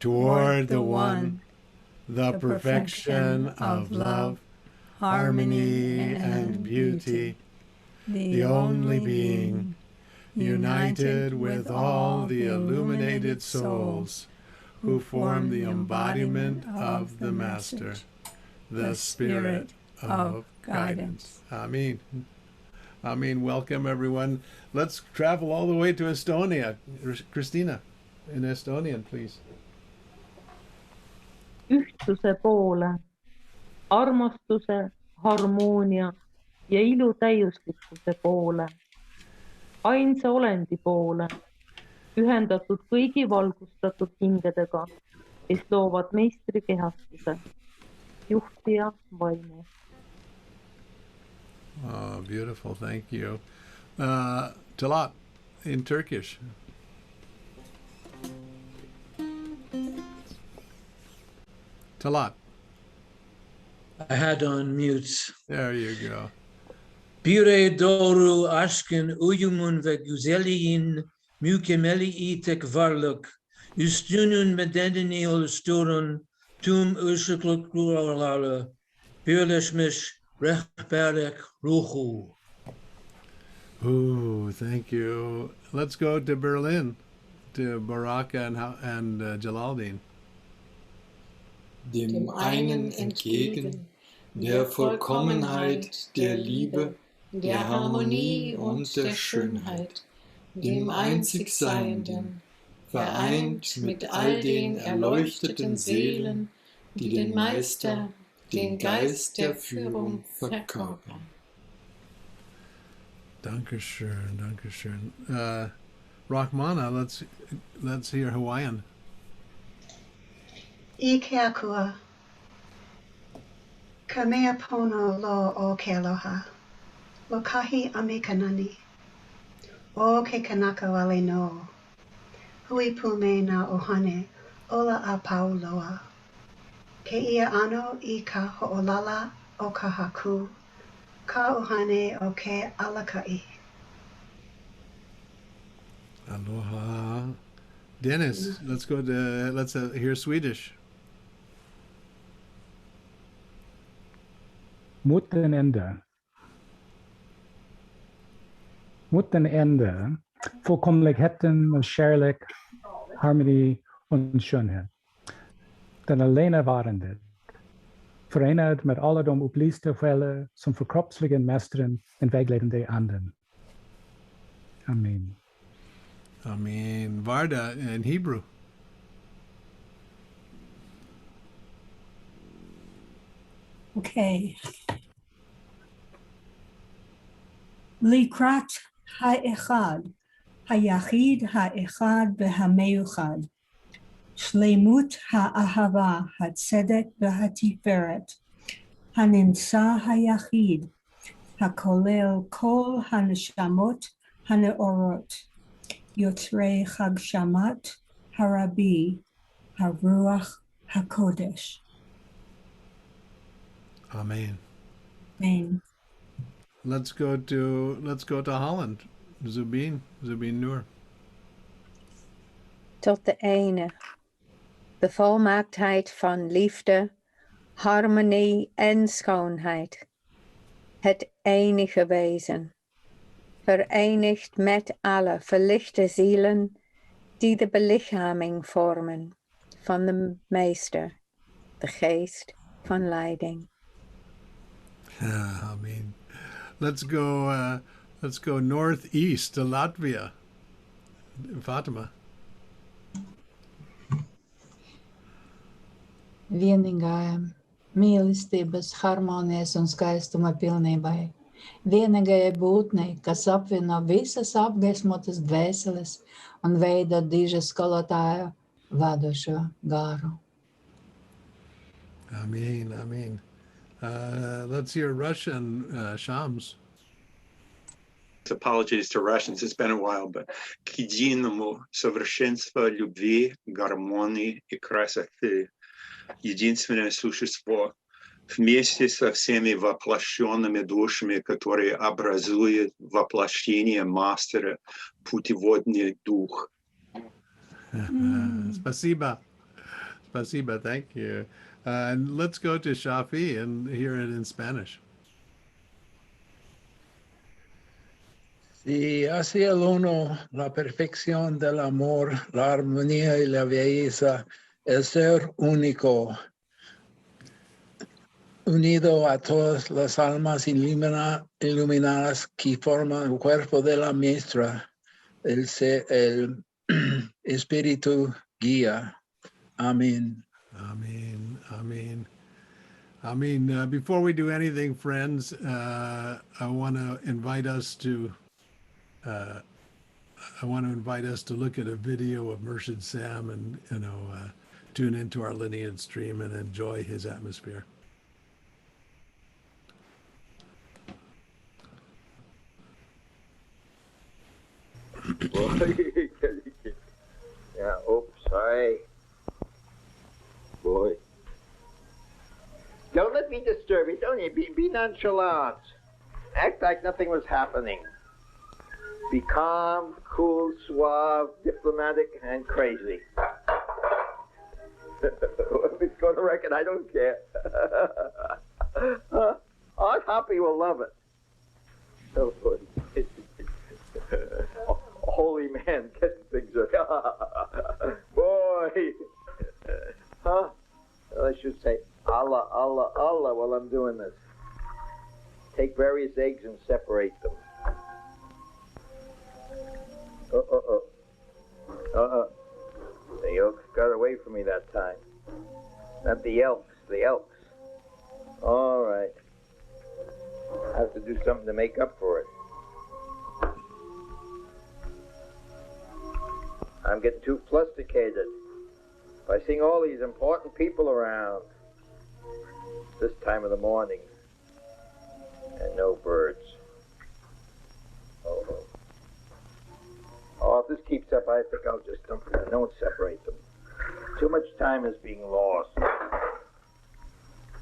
toward the one, the perfection of love, harmony, and beauty, the only being, united with all the illuminated souls who form the embodiment of the Master, the Spirit of guidance. Amen. Amen. Welcome, everyone. Let's travel all the way to Estonia. Christina, in Estonian, please. Ühtsuse poole, armastuse, harmoonia ja ilu täiuslikkuse poole, ainsa olendi poole, ühendatud kõigi valgustatud hingedega, kes loovad meistri kehastuse, juhtija vaimu. Oh, beautiful. Thank you. Talat, in Turkish. Talat. I had on mute. There you go. Pire doğru aşkın uyumun ve güzelliğin mükemmeli tek varlık, üstünün bedenini oluşturun tüm ışıklıklarla birleşmiş rehberlik ruhu. Ooh, thank you. Let's go to Berlin, to Baraka and Jalaldin. Dem einen entgegen, der Vollkommenheit, der Liebe, der Harmonie und der Schönheit, dem Einzigseienden, vereint mit all den erleuchteten Seelen, die den Meister, den Geist der Führung verkörpern. Dankeschön, Dankeschön. Rahmana, let's hear Hawaiian. Ikeakua. Ka mea pono lo o ke aloha. Lo kahi ame kanani. O ke kanaka wale no. Hui pume na ohane. Ola a pauloa. Ke ia ano I ka ho'olala o ka haku. Ka ohane o ke alakai. Aloha. Dennis, let's hear Swedish. Mot den Ende, Vollkommenligheten und kärlek, harmoni und Schönheit. Den allenevarande, verenigd met alle de oplyste vellen som verkroppsligen mästaren en vägledande anden. Amen. Amen. Varda in Hebrew. Okay. Likrat ha'echad, hayachid ha'echad v'hameuchad, shleimut ha'ahava, hatzedek v'hatiferet, haninsa hayachid, hakolel kol haneshamot haneorot, yotrei chagshamat harabi, haruach hakodesh. Amen. Amen. Let's go to Holland. Zubin Noor. Tot de ene, de volmaaktheid van liefde, harmonie en schoonheid. Het enige wezen, verenigd met alle verlichte zielen die de belichaming vormen van de Meester, de geest van leiding. Amen. Let's go northeast to Latvia. Fatima. Vienīgā mīlestības, harmonijas un skaistuma pilnībai. Vienīgajai būtnei, kas apvieno visas apgaismotas dvēseles un veido diža skolotāja vadošo garu. Amen, amen. Let's hear Russian, Shams. Apologies to Russians, it's been a while, but к единому совершенства любви, гармонии и красоты. Единственное существо вместе со всеми воплощенными душами, которые образуют воплощение мастера, путеводный дух. Спасибо. Spasiba, thank you. And let's go to Shafi and hear it in Spanish. Si hacia el uno la perfección del amor, la armonía y la belleza, el ser único, unido a todas las almas iluminadas que forman el cuerpo de la maestra, el espíritu guía. Amén. Amen. Amen. Amen. Before we do anything, friends, I want to invite us to look at a video of Murshid Sam and tune into our lineage stream and enjoy his atmosphere. Yeah, oops, sorry. Boy. Don't let me disturb you, don't you? Be nonchalant. Act like nothing was happening. Be calm, cool, suave, diplomatic, and crazy. If it's going to record, I don't care. Art Hoppy will love it. Oh, boy. Holy man, getting things right. Boy. Huh? Well, I should say Allah, Allah, Allah while I'm doing this. Take various eggs and separate them. The yolks got away from me that time. Not the elks, the elks. All right. I have to do something to make up for it. I'm getting too flusticated by seeing all these important people around this time of the morning and no birds. Oh, if this keeps up, I think I'll just dump them. I don't separate them. Too much time is being lost.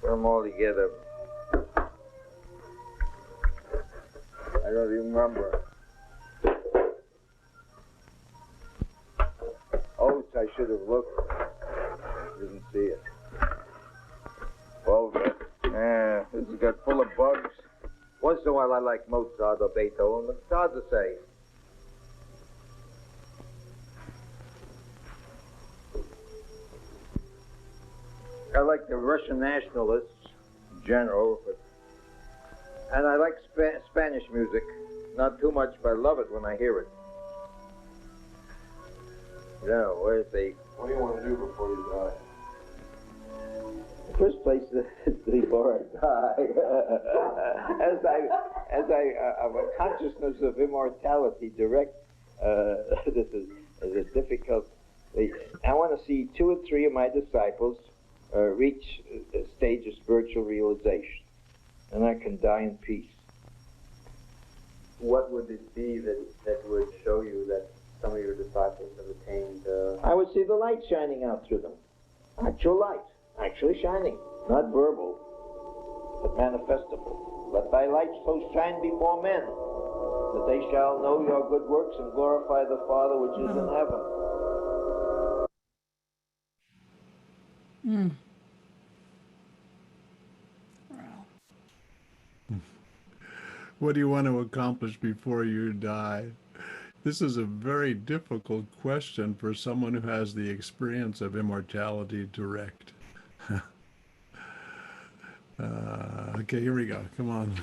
Put them all together. I don't even remember. Oats, I should have looked. Didn't see it. Oh, yeah, this has got full of bugs. Once in a while I like Mozart or Beethoven, but it's hard to say. I like the Russian nationalists in general, and I like Spanish music. Not too much, but I love it when I hear it. Yeah, where's the... What do you want to do before you die? First place, before I die, as I have a consciousness of immortality direct, this is a difficult. I want to see 2 or 3 of my disciples reach a stage of spiritual realization, and I can die in peace. What would it be that would show you that some of your disciples have attained? I would see the light shining out through them. Actual light, actually shining, not verbal, but manifestable. Let thy light so shine before men, that they shall know your good works and glorify the Father which is in heaven. What do you want to accomplish before you die? This is a very difficult question for someone who has the experience of immortality direct. Okay, here we go. Come on.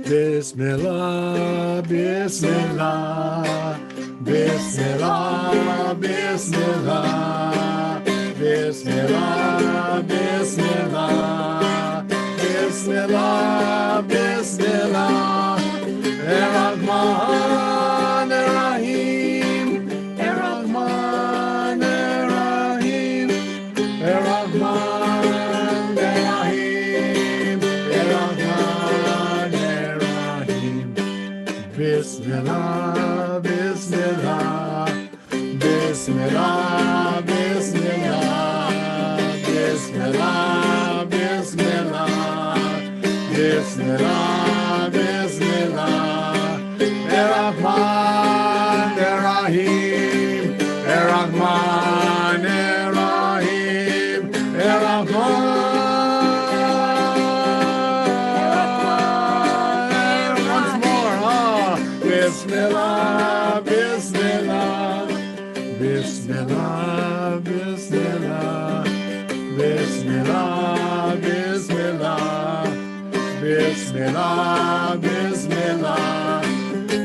Bismillah, Bismillah, Bismillah, Bismillah, Bismillah, Bismillah, Bismillah, Bismillah, Ar-Rahman, Ar-Rahim, Ar-Rahman, Ar-Rahim, Ar-Rahman, Ar-Rahim, Ar-Rahman, Ar-Rahim. Bismillah, Bismillah, Bismillah, Bismillah, Bismillah, Bismillah, Bismillah, Bismillah, Ar-Rahman, Ar-Rahim, Ar-Rahman, Ar-Rahim. Bismillah, Bismillah,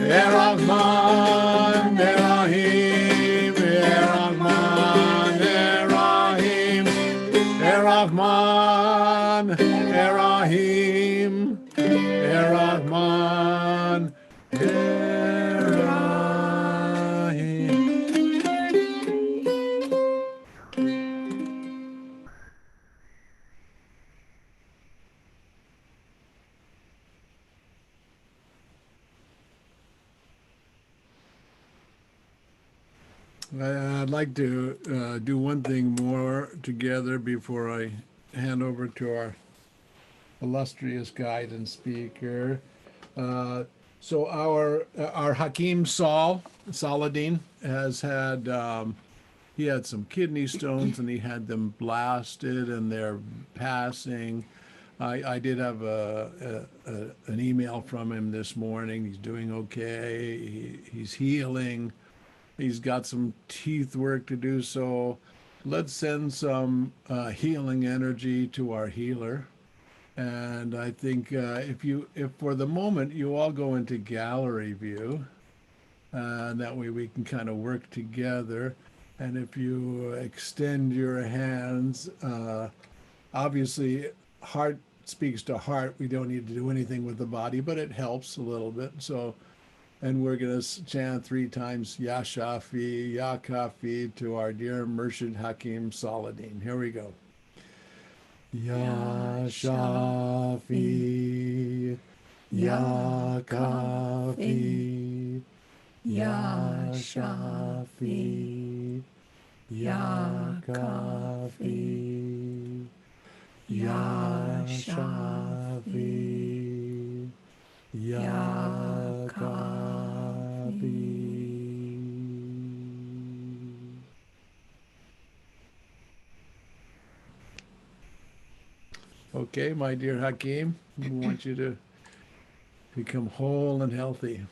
Errahman, Errahim, Errahman, Errahim, Errahman, Errahim, Errahman, Errahim. I'd like to do one thing more together before I hand over to our illustrious guide and speaker. So our Hakim Saladin has had he had some kidney stones and he had them blasted and they're passing. I did have an email from him this morning. He's doing okay. He's healing. He's got some teeth work to do. So let's send some healing energy to our healer. And I think if for the moment you all go into gallery view, and that way we can kind of work together. And if you extend your hands, obviously heart speaks to heart. We don't need to do anything with the body, but it helps a little bit. So, and we're going to chant 3 times Ya Shafi, Ya Kafi to our dear Murshid Hakim Saladin. Here we go. Ya Shafi, Ya Kafi, Ya Shafi, Ya Kafi, Ya Shafi, Ya Kafi. Okay, my dear Hakim, we want you to become whole and healthy.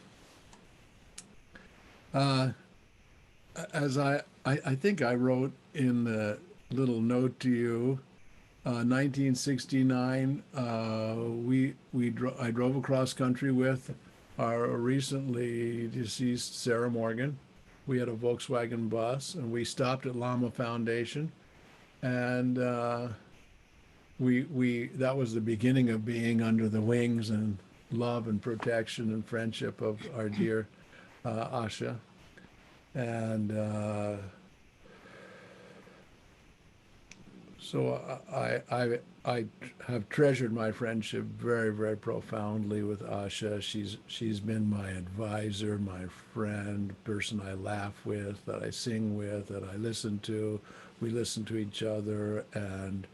As I think I wrote in the little note to you, 1969, I drove across country with our recently deceased Sarah Morgan. We had a Volkswagen bus, and we stopped at Lama Foundation, and that was the beginning of being under the wings and love and protection and friendship of our dear Asha. And so I have treasured my friendship very, very profoundly with Asha. She's been my advisor, my friend, person I laugh with, that I sing with, that I listen to. We listen to each other and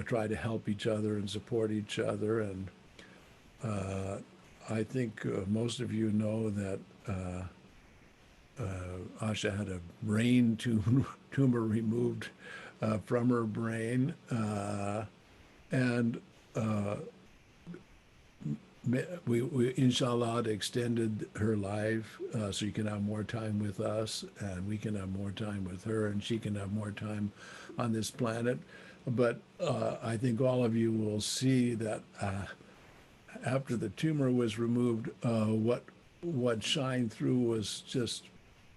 try to help each other and support each other. And I think most of you know that Asha had a brain tumor removed from her brain, and we inshallah extended her life so you can have more time with us, and we can have more time with her, and she can have more time on this planet. But I think all of you will see that after the tumor was removed, what shined through was just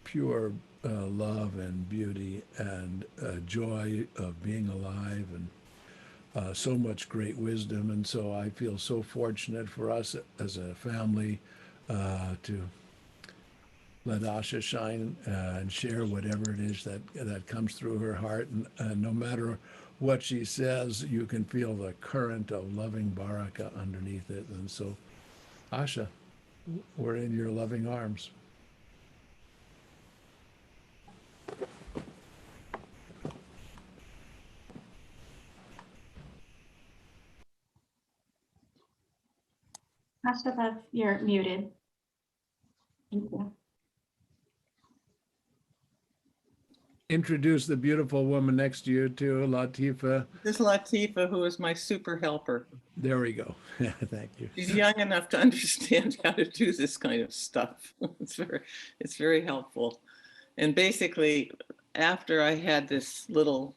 pure love and beauty and joy of being alive, and so much great wisdom. And so I feel so fortunate for us as a family to let Asha shine and share whatever it is that comes through her heart. And no matter what she says, you can feel the current of loving baraka underneath it. And so, Asha, we're in your loving arms. Asha, you're muted. Thank you. Introduce the beautiful woman next to you, too, Latifa. This is Latifa, who is my super helper. There we go. Thank you. She's young enough to understand how to do this kind of stuff. It's very helpful. And basically, after I had this little,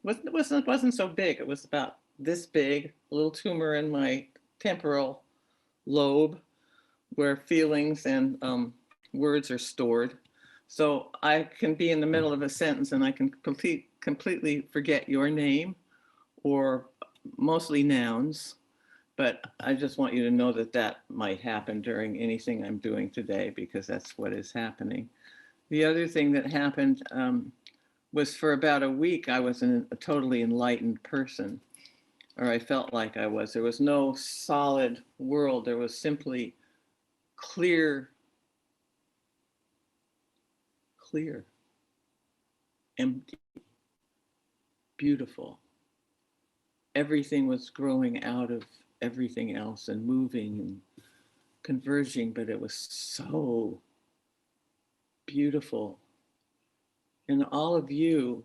it wasn't so big. It was about this big, a little tumor in my temporal lobe where feelings and words are stored. So I can be in the middle of a sentence and I can completely forget your name, or mostly nouns. But I just want you to know that that might happen during anything I'm doing today, because that's what is happening. The other thing that happened was, for about a week, I was a totally enlightened person, or I felt like I was. There was no solid world. There was simply clear, empty, beautiful. Everything was growing out of everything else and moving and converging, but it was so beautiful. And all of you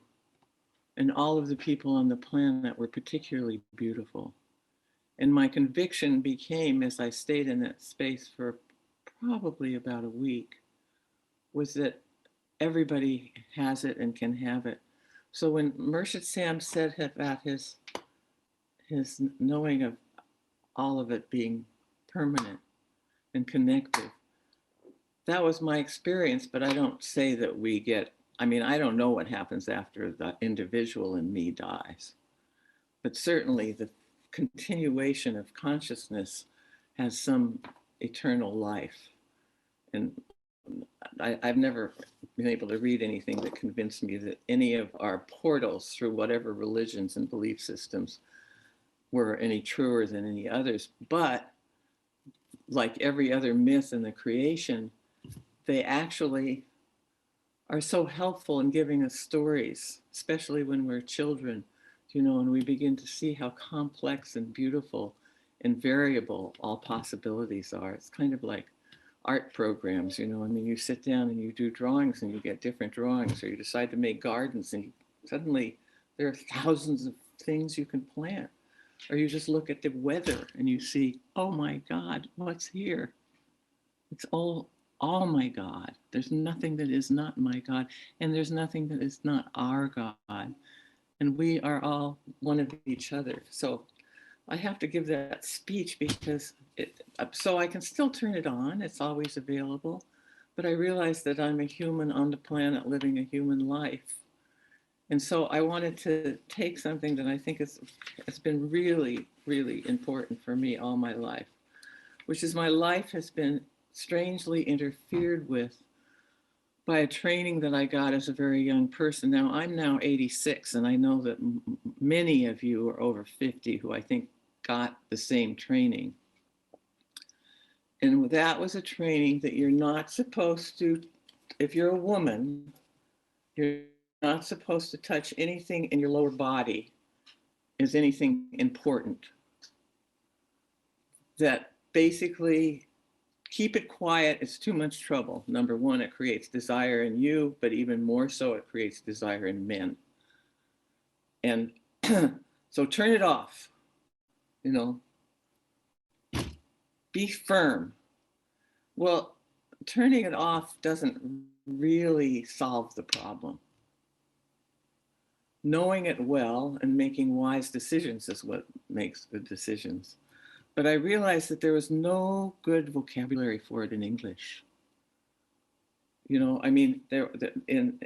and all of the people on the planet were particularly beautiful. And my conviction became, as I stayed in that space for probably about a week, was that everybody has it and can have it. So when Murshid Sam said about his knowing of all of it being permanent and connected, that was my experience. But I don't say that we get, I mean, I don't know what happens after the individual in me dies, but certainly the continuation of consciousness has some eternal life. And I've never been able to read anything that convinced me that any of our portals through whatever religions and belief systems were any truer than any others. But like every other myth in the creation, they actually are so helpful in giving us stories, especially when we're children, and we begin to see how complex and beautiful and variable all possibilities are. It's kind of like art programs, I mean, you sit down and you do drawings and you get different drawings, or you decide to make gardens and suddenly there are thousands of things you can plant. Or you just look at the weather and you see, oh my God, what's here? It's all my God. There's nothing that is not my God, and there's nothing that is not our God. And we are all one of each other. So I have to give that speech because so I can still turn it on. It's always available. But I realize that I'm a human on the planet living a human life. And so I wanted to take something that I think has been really, really important for me all my life, which is my life has been strangely interfered with by a training that I got as a very young person. Now, I'm now 86, and I know that many of you are over 50 who I think got the same training. And that was a training that you're not supposed to, if you're a woman, you're not supposed to touch anything in your lower body as anything important. That basically, keep it quiet, it's too much trouble. Number one, it creates desire in you, but even more so, it creates desire in men. And so turn it off, be firm. Well, turning it off doesn't really solve the problem. Knowing it well and making wise decisions is what makes good decisions. But I realized that there was no good vocabulary for it in English. I mean, there in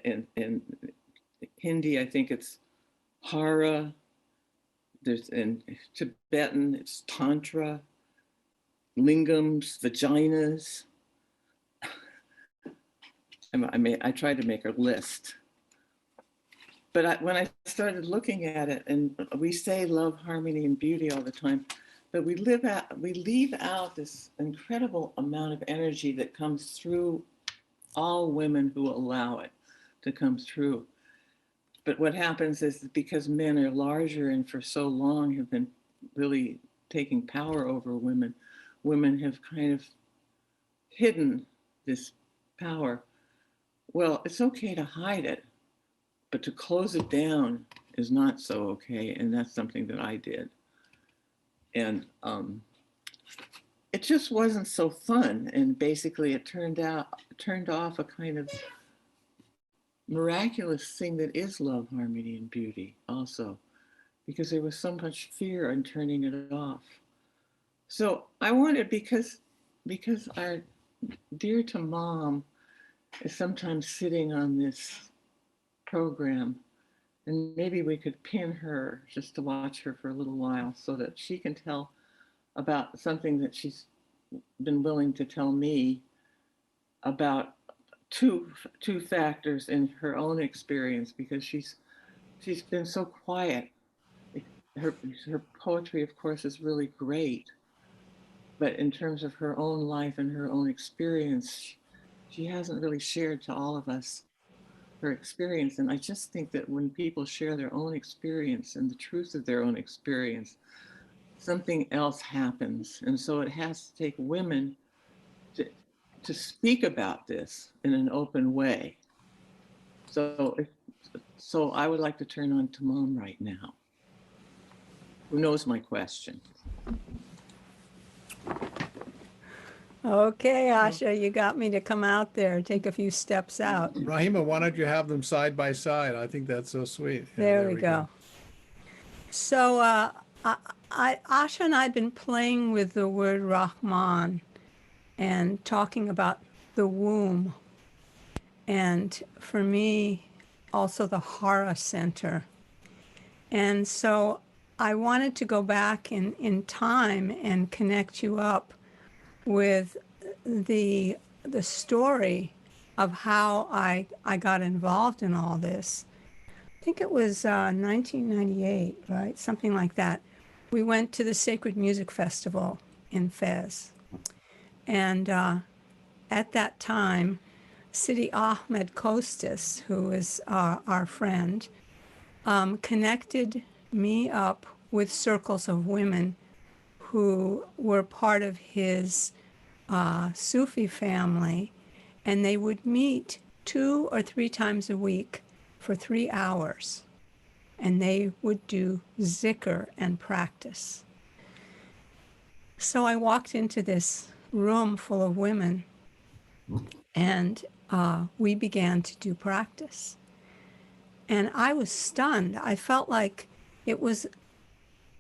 Hindi, I think it's hara. There's in Tibetan, it's tantra, lingams, vaginas. I tried to make a list. But when I started looking at it, and we say love, harmony, and beauty all the time, but we leave out this incredible amount of energy that comes through all women who allow it to come through. But what happens is that because men are larger and for so long have been really taking power over women, women have kind of hidden this power. Well, it's okay to hide it, but to close it down is not so okay. And that's something that I did. And it just wasn't so fun. And basically it turned off a kind of miraculous thing that is love, harmony, and beauty also, because there was so much fear in turning it off. So I wanted, because our dear to mom is sometimes sitting on this program, and maybe we could pin her just to watch her for a little while so that she can tell about something that she's been willing to tell me about two factors in her own experience, because she's been so quiet. Her poetry, of course, is really great, but in terms of her own life and her own experience, she hasn't really shared to all of us her experience. And I just think that when people share their own experience and the truth of their own experience, something else happens. And so it has to take women to speak about this in an open way. So I would like to turn on to Mom right now, who knows my question. Okay, Asha, you got me to come out there, take a few steps out. Rahima, why don't you have them side by side? I think that's so sweet. Yeah, there we go. So Asha and I had been playing with the word Rahman and talking about the womb. And for me, also the Hara Center. And so I wanted to go back in time and connect you up with the story of how I got involved in all this. I think it was 1998, right? Something like that. We went to the Sacred Music Festival in Fez. And at that time, Sidi Ahmed Kostas, who is our friend, connected me up with circles of women who were part of his Sufi family, and they would meet 2 or 3 times a week for 3 hours, and they would do zikr and practice. So I walked into this room full of women, and we began to do practice. And I was stunned. I felt like it was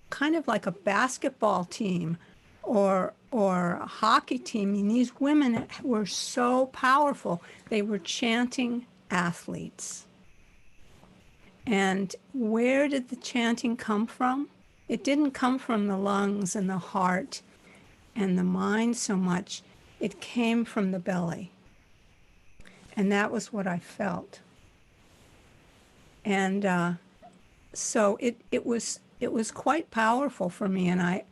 kind of like a basketball team or a hockey team. And these women were so powerful. They were chanting athletes. And where did the chanting come from? It didn't come from the lungs and the heart and the mind so much. It came from the belly. And that was what I felt. And so it was quite powerful for me. And I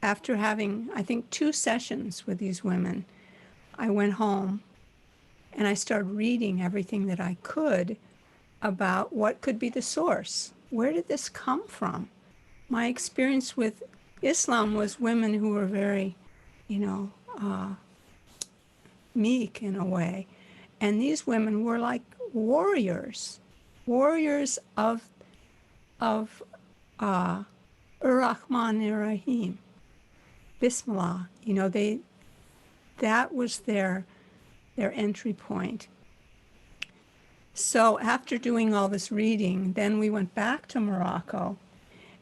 after having, I think, 2 sessions with these women, I went home and I started reading everything that I could about what could be the source. Where did this come from? My experience with Islam was women who were very, meek in a way. And these women were like warriors of Ar-Rahman Ar-Rahim, Bismillah. That was their entry point. So after doing all this reading, then we went back to Morocco,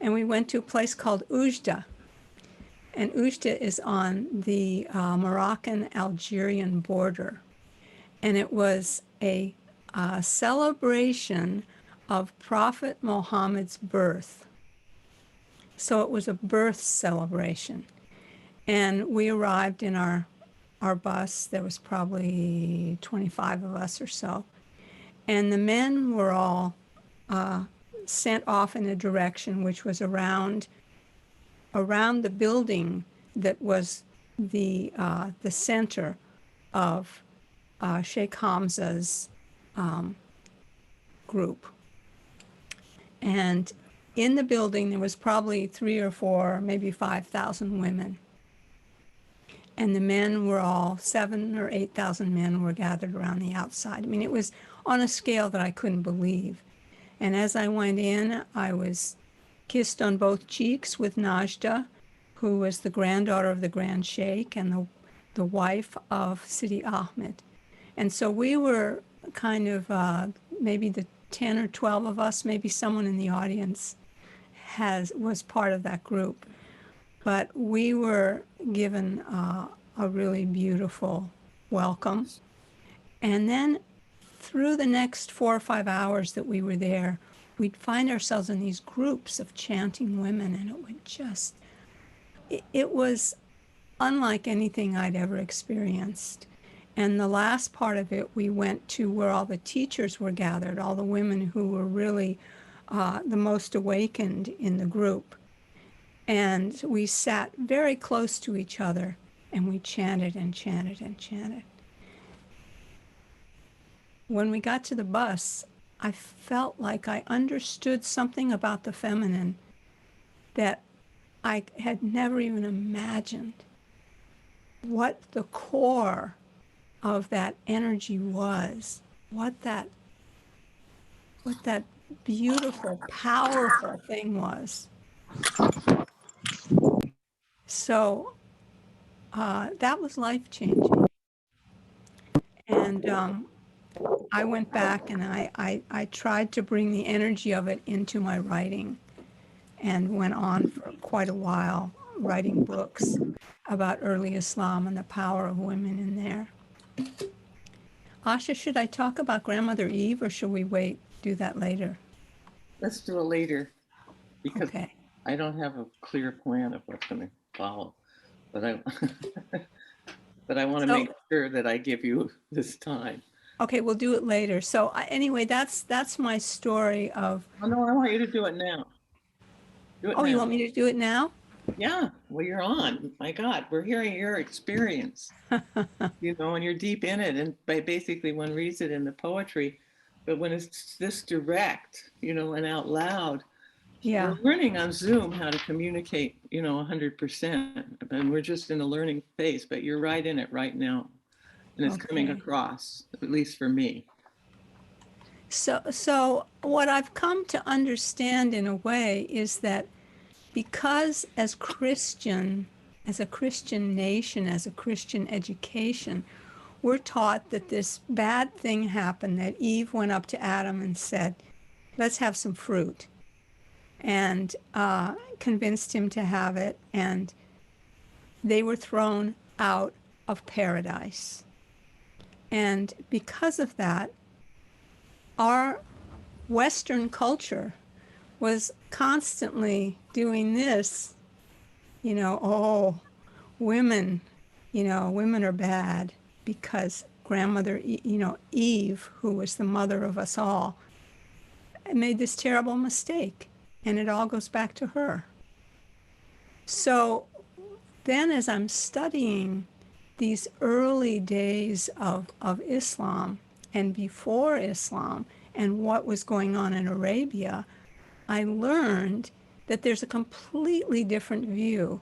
and we went to a place called Oujda. And Oujda is on the Moroccan-Algerian border. And it was a celebration of Prophet Muhammad's birth. So it was a birth celebration. And we arrived in our bus. There was probably 25 of us or so. And the men were all sent off in a direction which was around the building that was the center of Sheikh Hamza's group. And in the building, there was probably 3,000 or 4,000, maybe 5,000 women. And the men were all 7,000 or 8,000 men were gathered around the outside. I mean, it was on a scale that I couldn't believe. And as I went in, I was kissed on both cheeks with Najda, who was the granddaughter of the Grand Sheikh and the wife of Sidi Ahmed. And so we were kind of maybe the 10 or 12 of us, maybe someone in the audience was part of that group. but we were given a really beautiful welcome. And then through the next 4 or 5 hours that we were there, we'd find ourselves in these groups of chanting women, and it would just, it was unlike anything I'd ever experienced. And the last part of it, we went to where all the teachers were gathered, all the women who were really the most awakened in the group. And we sat very close to each other, and we chanted and chanted and chanted. When we got to the bus, I felt like I understood something about the feminine that I had never even imagined. What the core of that energy was, what that beautiful, powerful thing was. So that was life-changing. And I went back and I tried to bring the energy of it into my writing, and went on for quite a while writing books about early Islam and the power of women in there. Asha, should I talk about Grandmother Eve, or should we do that later? Let's do it later, because okay. I don't have a clear plan of what's going to follow, but I but I want to make sure that I give you this time. Okay, we'll do it later. So anyway, that's my story of. Oh no, I want you to do it now. Do it now. You want me to do it now? Yeah, well, you're on. My God, we're hearing your experience, you know, and you're deep in it. And basically one reads it in the poetry, but when it's this direct, you know, and out loud, we're learning on Zoom how to communicate, you know, 100%. And we're just in a learning phase, but you're right in it right now. And it's coming across, at least for me. So what I've come to understand in a way is that because as a Christian nation, as a Christian education, we're taught that this bad thing happened, that Eve went up to Adam and said, let's have some fruit, and convinced him to have it, and they were thrown out of paradise. And because of that, our Western culture was constantly doing this, you know, oh, women, you know, women are bad because grandmother, you know, Eve, who was the mother of us all, made this terrible mistake, and it all goes back to her. So then as I'm studying these early days of Islam and before Islam and what was going on in Arabia, I learned that there's a completely different view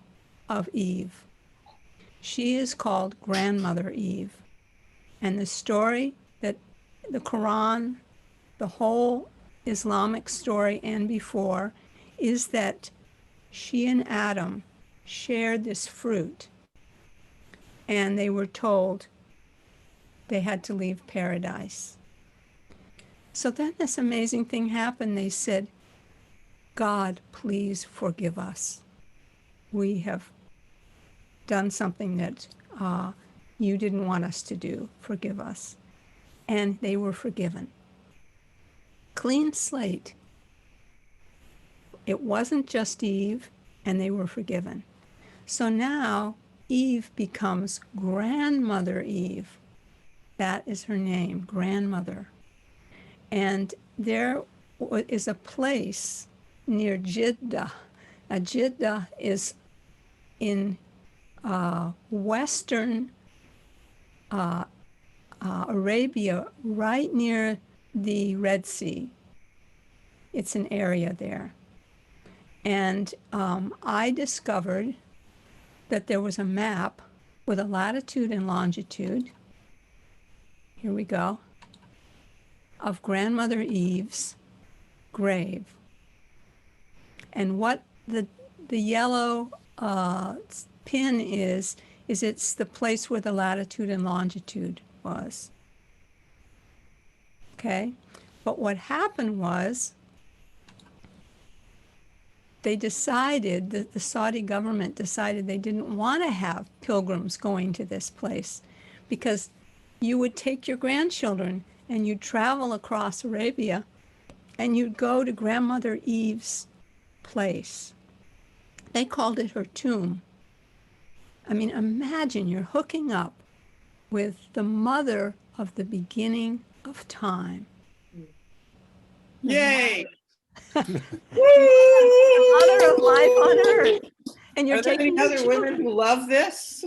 of Eve. She is called Grandmother Eve. And the story that the Quran, the whole Islamic story and before, is that she and Adam shared this fruit, and they were told they had to leave paradise. So then this amazing thing happened. They said, God, please forgive us. We have done something that you didn't want us to do. Forgive us. And they were forgiven. Clean slate. It wasn't just Eve, and they were forgiven. So now Eve becomes Grandmother Eve. That is her name, Grandmother. And there is a place near Jeddah. Now, Jeddah is in western Arabia, right near the Red Sea. It's an area there. And I discovered that there was a map with a latitude and longitude, here we go, of Grandmother Eve's grave. And what the yellow pin is it's the place where the latitude and longitude was. Okay? But what happened was they decided that the Saudi government decided they didn't want to have pilgrims going to this place because you would take your grandchildren and you'd travel across Arabia and you'd go to Grandmother Eve's place. They called it her tomb. I mean, imagine you're hooking up with the mother of the beginning of time. Yay! The mother of life on earth. And you're Are there taking any your other women who love this?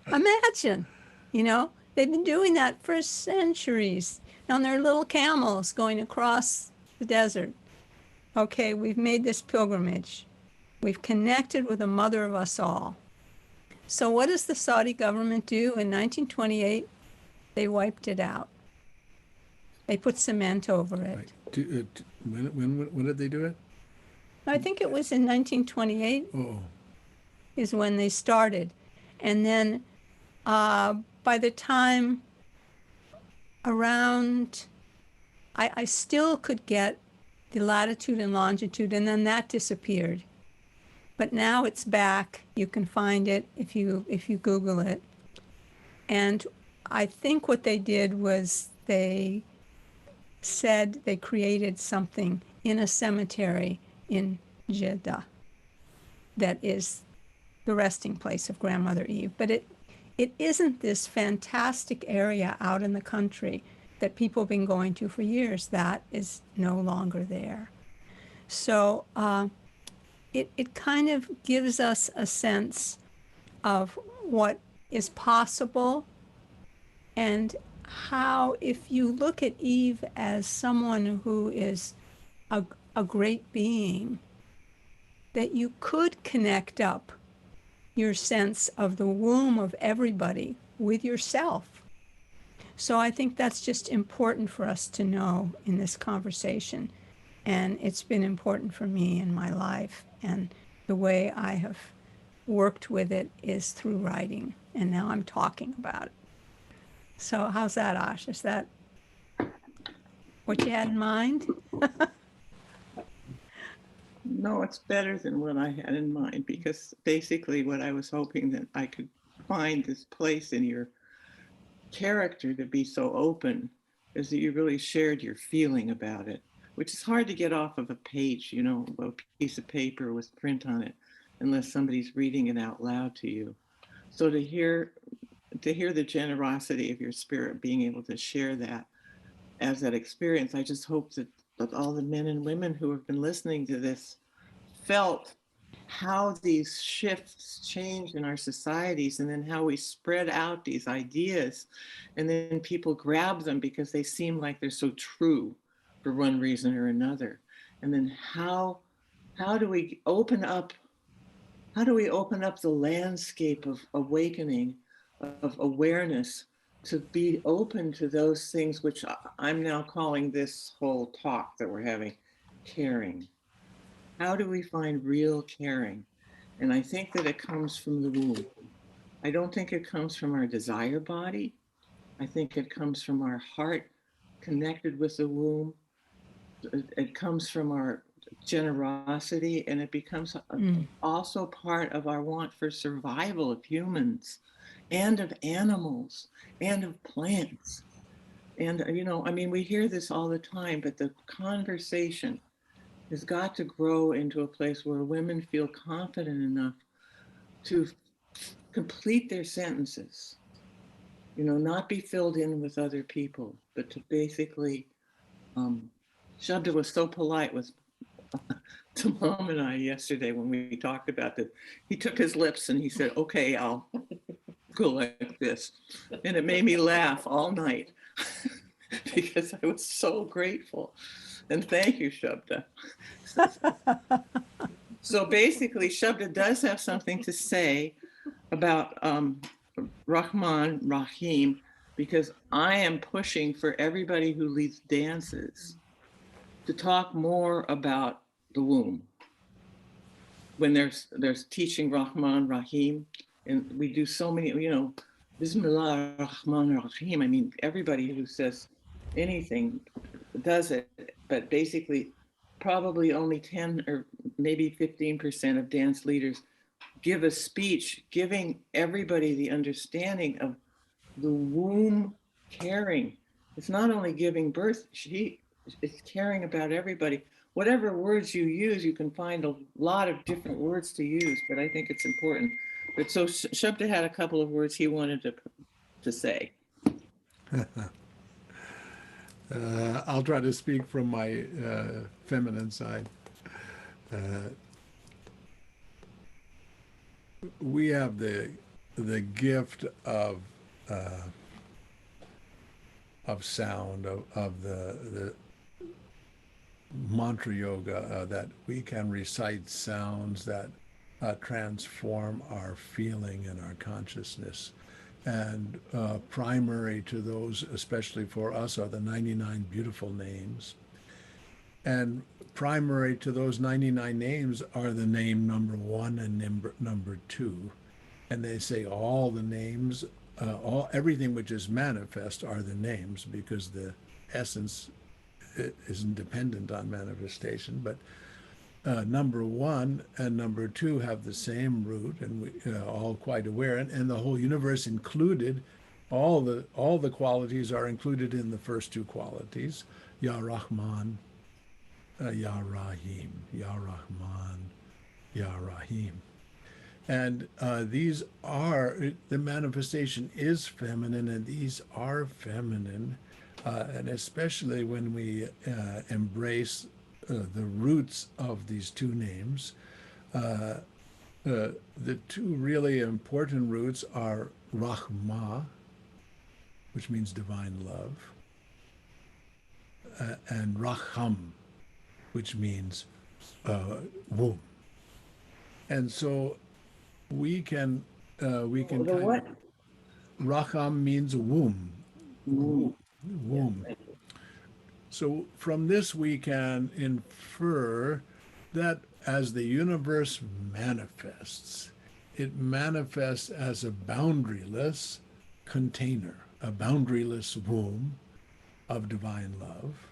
Imagine, you know, they've been doing that for centuries on their little camels going across the desert. Okay, we've made this pilgrimage. We've connected with the mother of us all. So what does the Saudi government do? In 1928, they wiped it out. They put cement over it. Right. When did they do it? I think it was in 1928 Oh. is when they started. And then by the time around, I still could get the latitude and longitude, and then that disappeared. But now it's back. You can find it if you Google it. And I think what they did was they said they created something in a cemetery in Jeddah that is the resting place of Grandmother Eve. But it isn't this fantastic area out in the country that people have been going to for years. That is no longer there. So it kind of gives us a sense of what is possible and how, if you look at Eve as someone who is a great being, that you could connect up your sense of the womb of everybody with yourself. So I think that's just important for us to know in this conversation. And it's been important for me in my life. And the way I have worked with it is through writing. And now I'm talking about it. So how's that, Ash? Is that what you had in mind? No, it's better than what I had in mind, because basically what I was hoping that I could find this place in your character to be so open is that you really shared your feeling about it, which is hard to get off of a page, you know, a piece of paper with print on it, unless somebody's reading it out loud to you. So to hear the generosity of your spirit being able to share that as that experience, I just hope that all the men and women who have been listening to this felt how these shifts change in our societies, and then how we spread out these ideas, and then people grab them because they seem like they're so true for one reason or another. And then how do we open up the landscape of awakening, of awareness, to be open to those things which I'm now calling this whole talk that we're having, caring. How do we find real caring? And I think that it comes from the womb. I don't think it comes from our desire body. I think it comes from our heart connected with the womb. It comes from our generosity, and it becomes also part of our want for survival of humans and of animals and of plants. And, you know, I mean, we hear this all the time, but the conversation has got to grow into a place where women feel confident enough to complete their sentences, you know, not be filled in with other people, but to basically, Shabda was so polite with to Mom and I yesterday when we talked about that. He took his lips and he said, okay, I'll go like this. And it made me laugh all night because I was so grateful. And thank you, Shabda. So basically, Shabda does have something to say about Rahman Rahim, because I am pushing for everybody who leads dances to talk more about the womb. When there's teaching Rahman Rahim, and we do so many, you know, Bismillah Rahman Rahim. I mean, everybody who says anything does it, but basically probably only 10 or maybe 15% of dance leaders give a speech giving everybody the understanding of the womb caring. It's not only giving birth, it's caring about everybody. Whatever words you use, you can find a lot of different words to use, but I think it's important. But so Shabda had a couple of words he wanted to say. I'll try to speak from my feminine side. We have the gift of sound, of the mantra yoga, that we can recite sounds that transform our feeling and our consciousness. And primary to those, especially for us, are the 99 beautiful names. And primary to those 99 names are the name number 1 and number 2. And they say all the names, everything which is manifest are the names, because the essence isn't dependent on manifestation. But number 1 and number 2 have the same root, and we all quite aware, and the whole universe included. All the qualities are included in the first 2 qualities: Ya Rahman, Ya Rahim, Ya Rahman, Ya Rahim. And these are, the manifestation is feminine, and these are feminine, and especially when we embrace the roots of these 2 names. The 2 really important roots are Rahma, which means divine love, and Raham, which means womb. And so we can what? Raham means womb. Womb. So from this we can infer that as the universe manifests, it manifests as a boundaryless container, a boundaryless womb of divine love.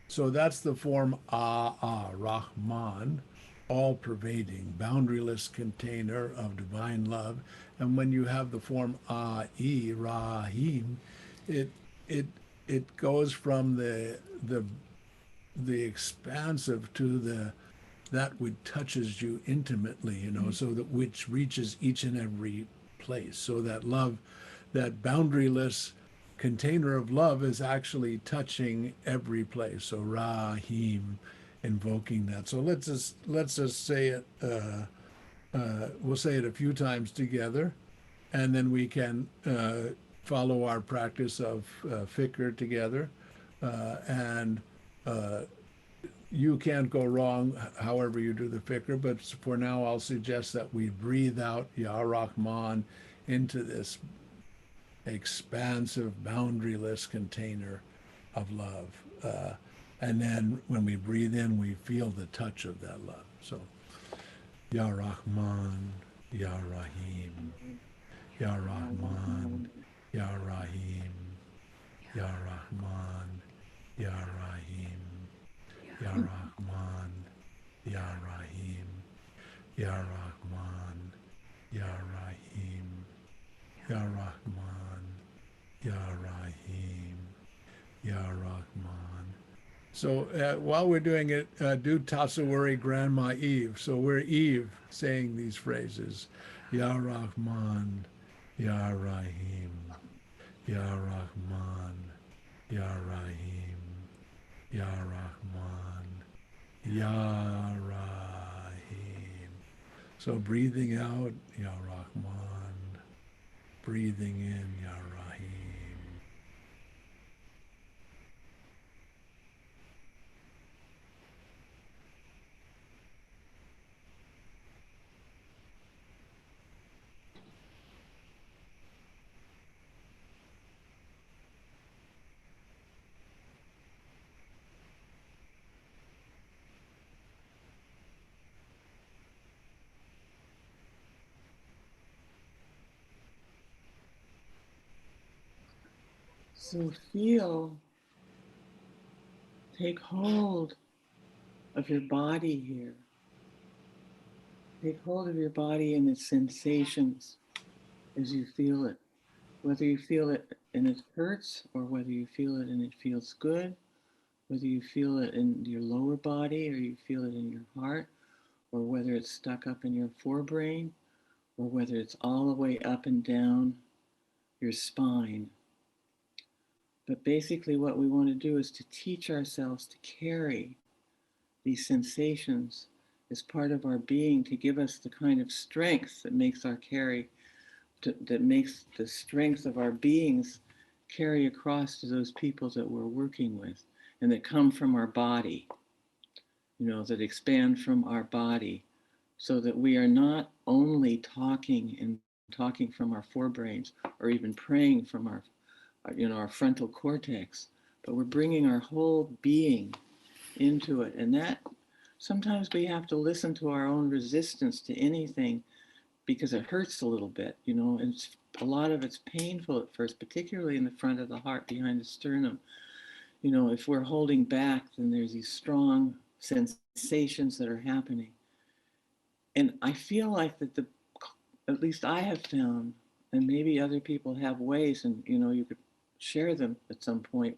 So that's the form Rahman, all-pervading, boundaryless container of divine love. And when you have the form Rahim, it goes from the expansive to that which touches you intimately, so that which reaches each and every place. So that love, that boundaryless container of love, is actually touching every place. So Rahim, invoking that. So let's just say it. We'll say it a few times together, and then we can follow our practice of fikr together, and you can't go wrong however you do the fikr, but for now I'll suggest that we breathe out Ya Rahman into this expansive, boundaryless container of love. And then when we breathe in, we feel the touch of that love. So, Ya Rahman, Ya Rahim, Ya Rahman, Ya Rahim, Ya Rahman, Ya Rahim, Ya Rahman, Ya Rahim, Ya Rahman, Ya Rahim, Ya Rahman, Ya Rahim, Ya Rahman. So while we're doing it, do Tasawwuri Grandma Eve. So we're Eve saying these phrases. Ya Rahman, Ya Rahim, Ya Rahman, Ya Rahim, Ya Rahman, Ya Rahim. So breathing out, Ya Rahman. Breathing in, Ya Rahim. So feel, take hold of your body here. Take hold of your body and its sensations as you feel it. Whether you feel it and it hurts, or whether you feel it and it feels good, whether you feel it in your lower body or you feel it in your heart, or whether it's stuck up in your forebrain, or whether it's all the way up and down your spine. But basically what we want to do is to teach ourselves to carry these sensations as part of our being, to give us the kind of strength that makes our that makes the strength of our beings carry across to those people that we're working with, and that come from our body, that expand from our body, so that we are not only talking from our forebrains, or even praying from our frontal cortex, but we're bringing our whole being into it. And that sometimes we have to listen to our own resistance to anything, because it hurts a little bit, and a lot of it's painful at first, particularly in the front of the heart, behind the sternum. If we're holding back, then there's these strong sensations that are happening. And I feel like that at least I have found, and maybe other people have ways, and you could share them at some point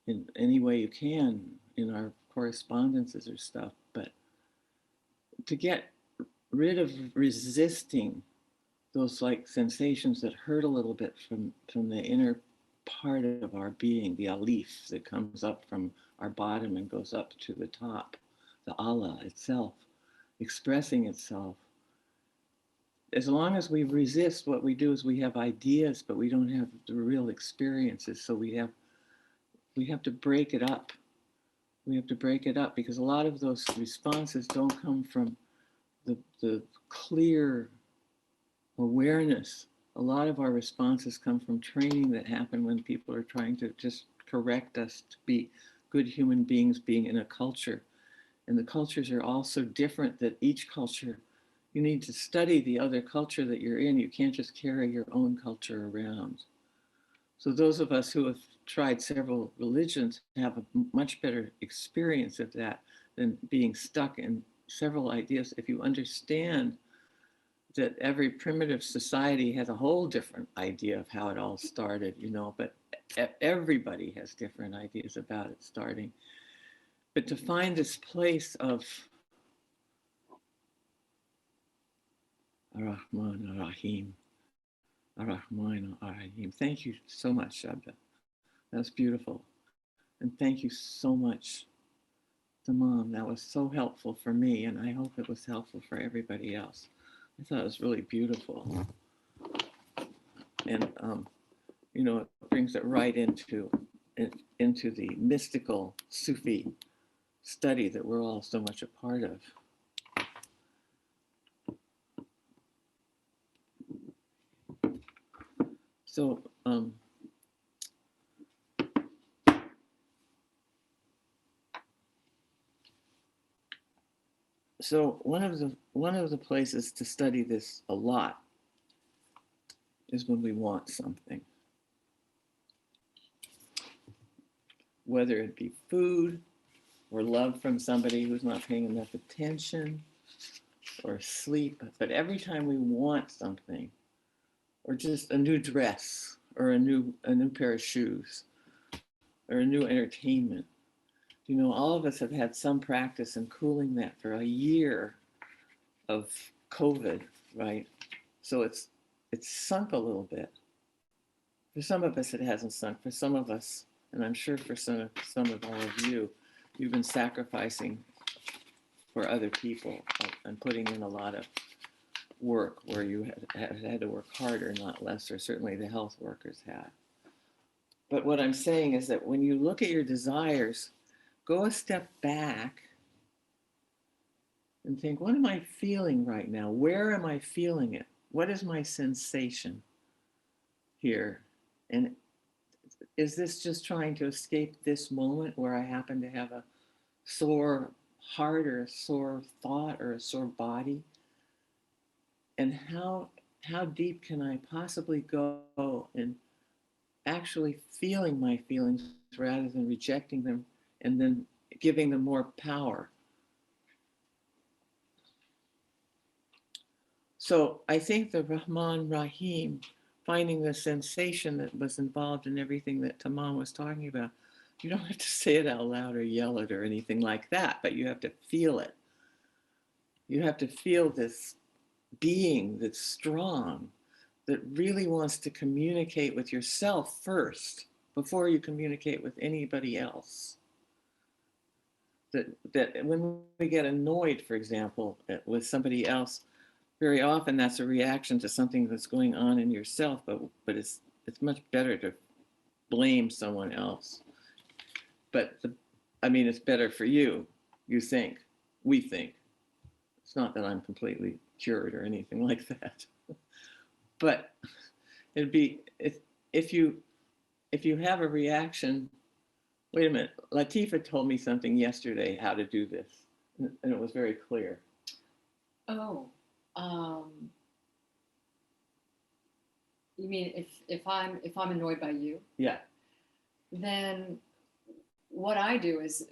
in any way you can in our correspondences or stuff, but to get rid of resisting those sensations that hurt a little bit from the inner part of our being, the alif that comes up from our bottom and goes up to the top, the Allah itself, expressing itself. As long as we resist, what we do is we have ideas, but we don't have the real experiences. So we have to break it up. We have to break it up, because a lot of those responses don't come from the clear awareness. A lot of our responses come from training that happened when people are trying to just correct us to be good human beings being in a culture. And the cultures are all so different that each culture, you need to study the other culture that you're in. You can't just carry your own culture around. So those of us who have tried several religions have a much better experience of that than being stuck in several ideas. If you understand that every primitive society has a whole different idea of how it all started, but everybody has different ideas about it starting. But to find this place of Ar-Rahman Ar-Rahim, Ar-Rahman Ar-Rahim. Thank you so much, Shabda. That's beautiful. And thank you so much to Mom. That was so helpful for me, and I hope it was helpful for everybody else. I thought it was really beautiful. And, it brings it right into the mystical Sufi study that we're all so much a part of. So, one of the places to study this a lot is when we want something, whether it be food or love from somebody who's not paying enough attention, or sleep. But every time we want something, or just a new dress, or a new pair of shoes, or a new entertainment, all of us have had some practice in cooling that for a year of COVID, right? So it's sunk a little bit. For some of us, it hasn't sunk. For some of us, and I'm sure for some of all of you, you've been sacrificing for other people and putting in a lot of work where you had to work harder, not less, or certainly the health workers had. But what I'm saying is that when you look at your desires, go a step back and think, what am I feeling right now? Where am I feeling it? What is my sensation here? And is this just trying to escape this moment where I happen to have a sore heart, or a sore thought, or a sore body? And how deep can I possibly go in actually feeling my feelings rather than rejecting them, and then giving them more power. So I think the Rahman Rahim, finding the sensation that was involved in everything that Tamam was talking about, you don't have to say it out loud or yell it or anything like that, but you have to feel it. You have to feel this being that's strong, that really wants to communicate with yourself first before you communicate with anybody else. That when we get annoyed, for example, with somebody else, very often that's a reaction to something that's going on in yourself, but it's much better to blame someone else. But it's better for you, you think, we think. It's not that I'm completely cured or anything like that. But it'd be, if you have a reaction, wait a minute, Latifa told me something yesterday how to do this, and it was very clear. Oh, you mean if I'm annoyed by you? Yeah. Then what I do is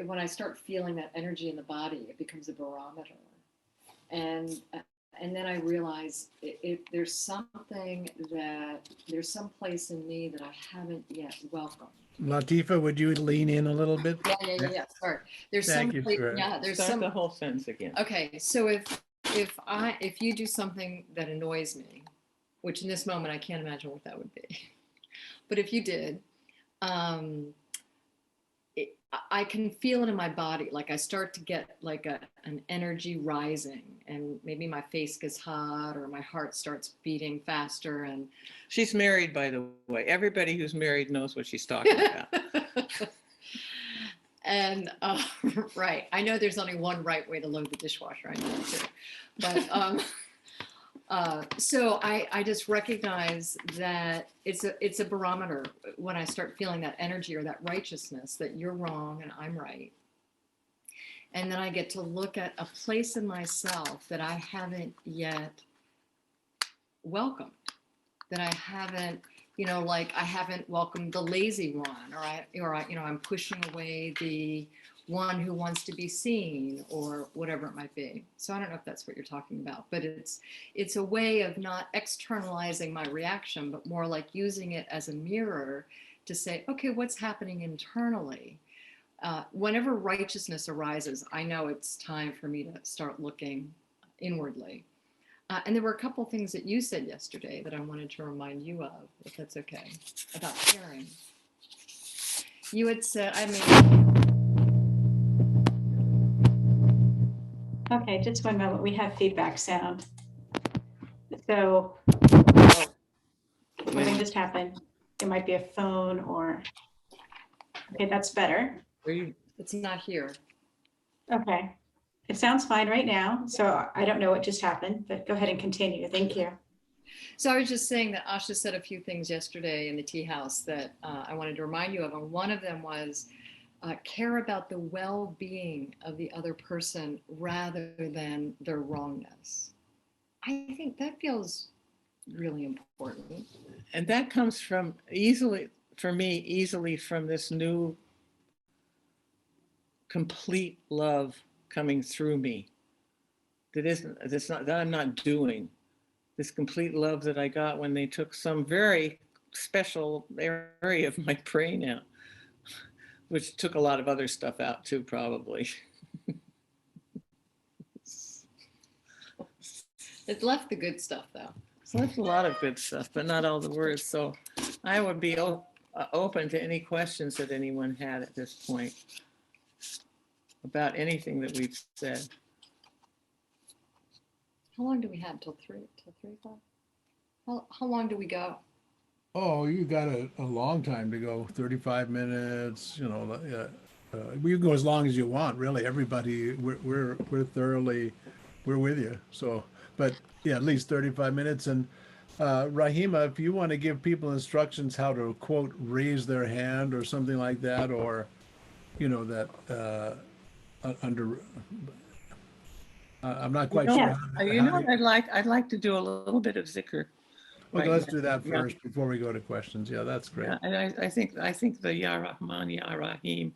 when I start feeling that energy in the body, it becomes a barometer, and then I realize there's some place in me that I haven't yet welcomed. Latifa, would you lean in a little bit? Yeah. Sorry. There's Thank you, sir. Start the whole sentence again. Okay, so if you do something that annoys me, which in this moment I can't imagine what that would be, but if you did, I can feel it in my body. Like I start to get like an energy rising, and maybe my face gets hot or my heart starts beating faster. And she's married, by the way. Everybody who's married knows what she's talking about. And right, I know there's only one right way to load the dishwasher. I know too, but so I just recognize that it's a barometer when I start feeling that energy or that righteousness that you're wrong and I'm right. And then I get to look at a place in myself that I haven't yet welcomed, that I haven't, like I haven't welcomed the lazy one, or I'm pushing away the one who wants to be seen, or whatever it might be. So I don't know if that's what you're talking about, but it's a way of not externalizing my reaction, but more like using it as a mirror to say, okay, what's happening internally? Whenever righteousness arises, I know it's time for me to start looking inwardly. And there were a couple things that you said yesterday that I wanted to remind you of, if that's okay, about caring. You had said, Okay, just one moment. We have feedback sound. So something just happened. It might be a phone or, okay, that's better. It's not here. Okay. It sounds fine right now. So I don't know what just happened, but go ahead and continue. Thank you. So I was just saying that Asha said a few things yesterday in the tea house that I wanted to remind you of. And one of them was care about the well-being of the other person rather than their wrongness. I think that feels really important. And that comes from easily from this new complete love coming through me. That I'm not doing. This complete love that I got when they took some very special area of my brain out, which took a lot of other stuff out too, probably. It left the good stuff, though. It's left a lot of good stuff, but not all the words. So I would be open to any questions that anyone had at this point about anything that we've said. How long do we have till 3 o'clock? How long do we go? Oh, you got a long time to go, 35 minutes, we can go as long as you want, really. Everybody, we're with you. So, but yeah, at least 35 minutes. And Rahima, if you want to give people instructions how to, quote, raise their hand or something like that, or, I'm not quite sure. I'd like to do a little bit of zikr. Well, let's do that first before we go to questions. Yeah, that's great. Yeah, and I think the Ya Rahman, Ya Rahim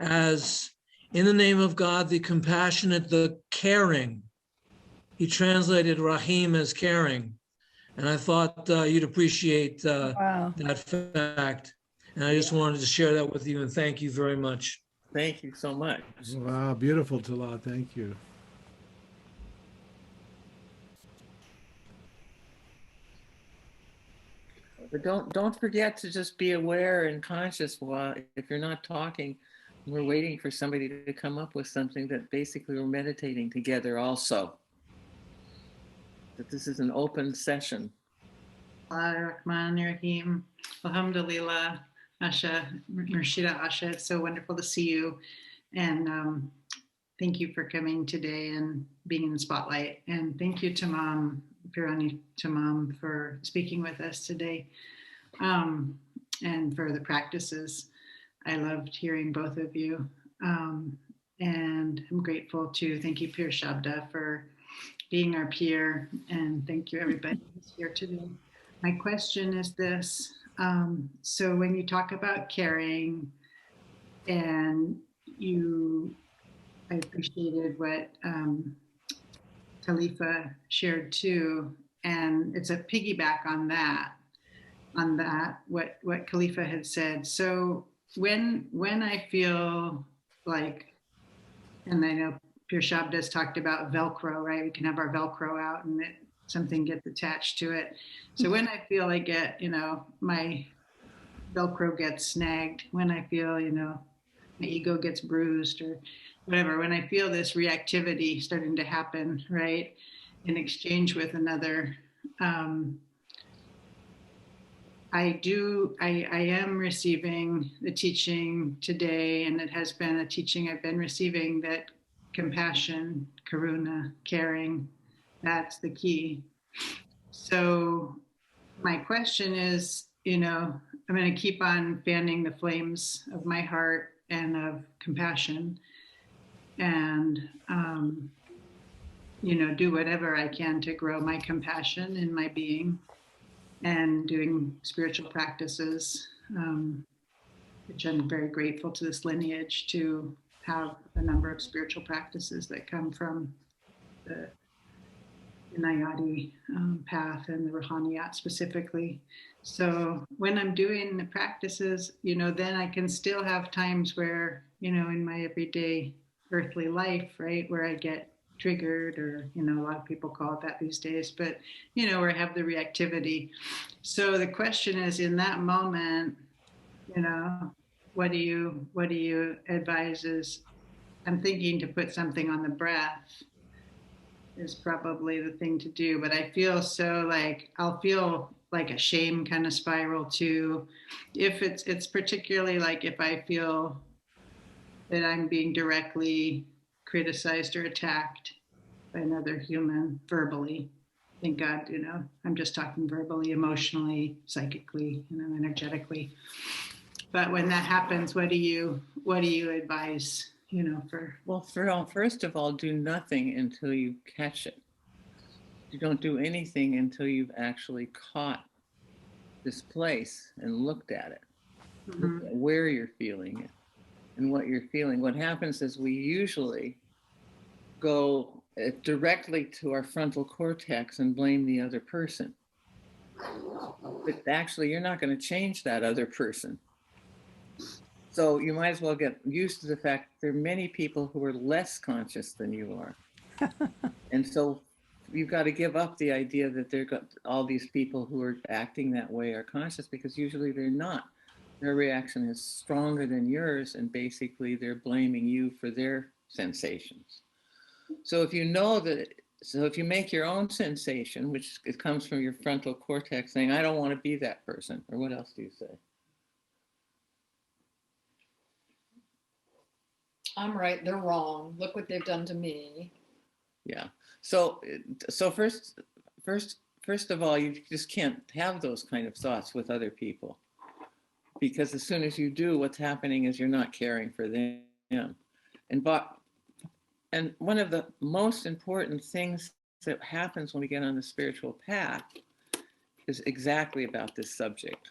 as in the name of God, the compassionate, the caring. He translated Rahim as caring. And I thought you'd appreciate that fact. And I just wanted to share that with you and thank you very much. Thank you so much. Wow, beautiful, Tala. Thank you. But don't forget to just be aware and conscious while, if you're not talking, we're waiting for somebody to come up with something that basically we're meditating together also. That this is an open session. Rahim. Alhamdulillah, Asha, Murshida Asha, it's so wonderful to see you. And thank you for coming today and being in the spotlight. And thank you to Mom, Pirani to Mom, for speaking with us today and for the practices. I loved hearing both of you. And I'm grateful to thank you, Pir Shabda, for being our peer. And thank you, everybody who's here today. My question is this. So when you talk about caring, and I appreciated what Khalifa shared too, and it's a piggyback on that, what Khalifa had said. So when I feel like, and I know Pir Shabda's talked about Velcro, right? We can have our Velcro out and something gets attached to it. So when I feel I get, my Velcro gets snagged, when I feel, my ego gets bruised or whatever, when I feel this reactivity starting to happen, right, in exchange with another, I am receiving the teaching today, and it has been a teaching I've been receiving, that compassion, karuna, caring, that's the key. So my question is, I'm going to keep on fanning the flames of my heart and of compassion and, do whatever I can to grow my compassion in my being, and doing spiritual practices, which I'm very grateful to this lineage to have a number of spiritual practices that come from the Nayati path and the Ruhaniyat specifically. So when I'm doing the practices, then I can still have times where, in my everyday earthly life, right, where I get triggered, or, a lot of people call it that these days, but, where I have the reactivity. So the question is, in that moment, what do you advise? Is I'm thinking to put something on the breath is probably the thing to do, but I feel so like I'll feel like a shame kind of spiral too. If it's particularly like if I feel that I'm being directly criticized or attacked by another human verbally. Thank God, I'm just talking verbally, emotionally, psychically, energetically. But when that happens, what do you advise, for? Well, first of all, do nothing until you catch it. You don't do anything until you've actually caught this place and looked at it, looked at where you're feeling it and what you're feeling. What happens is we usually go directly to our frontal cortex and blame the other person. But actually, you're not going to change that other person. So you might as well get used to the fact that there are many people who are less conscious than you are. And so you've got to give up the idea that all these people who are acting that way are conscious, because usually they're not. Their reaction is stronger than yours, and basically they're blaming you for their sensations. So if you if you make your own sensation, which it comes from your frontal cortex saying, I don't want to be that person, or what else do you say? I'm right, they're wrong. Look what they've done to me. Yeah. So first of all, you just can't have those kind of thoughts with other people, because as soon as you do, what's happening is you're not caring for them. And one of the most important things that happens when we get on the spiritual path is exactly about this subject.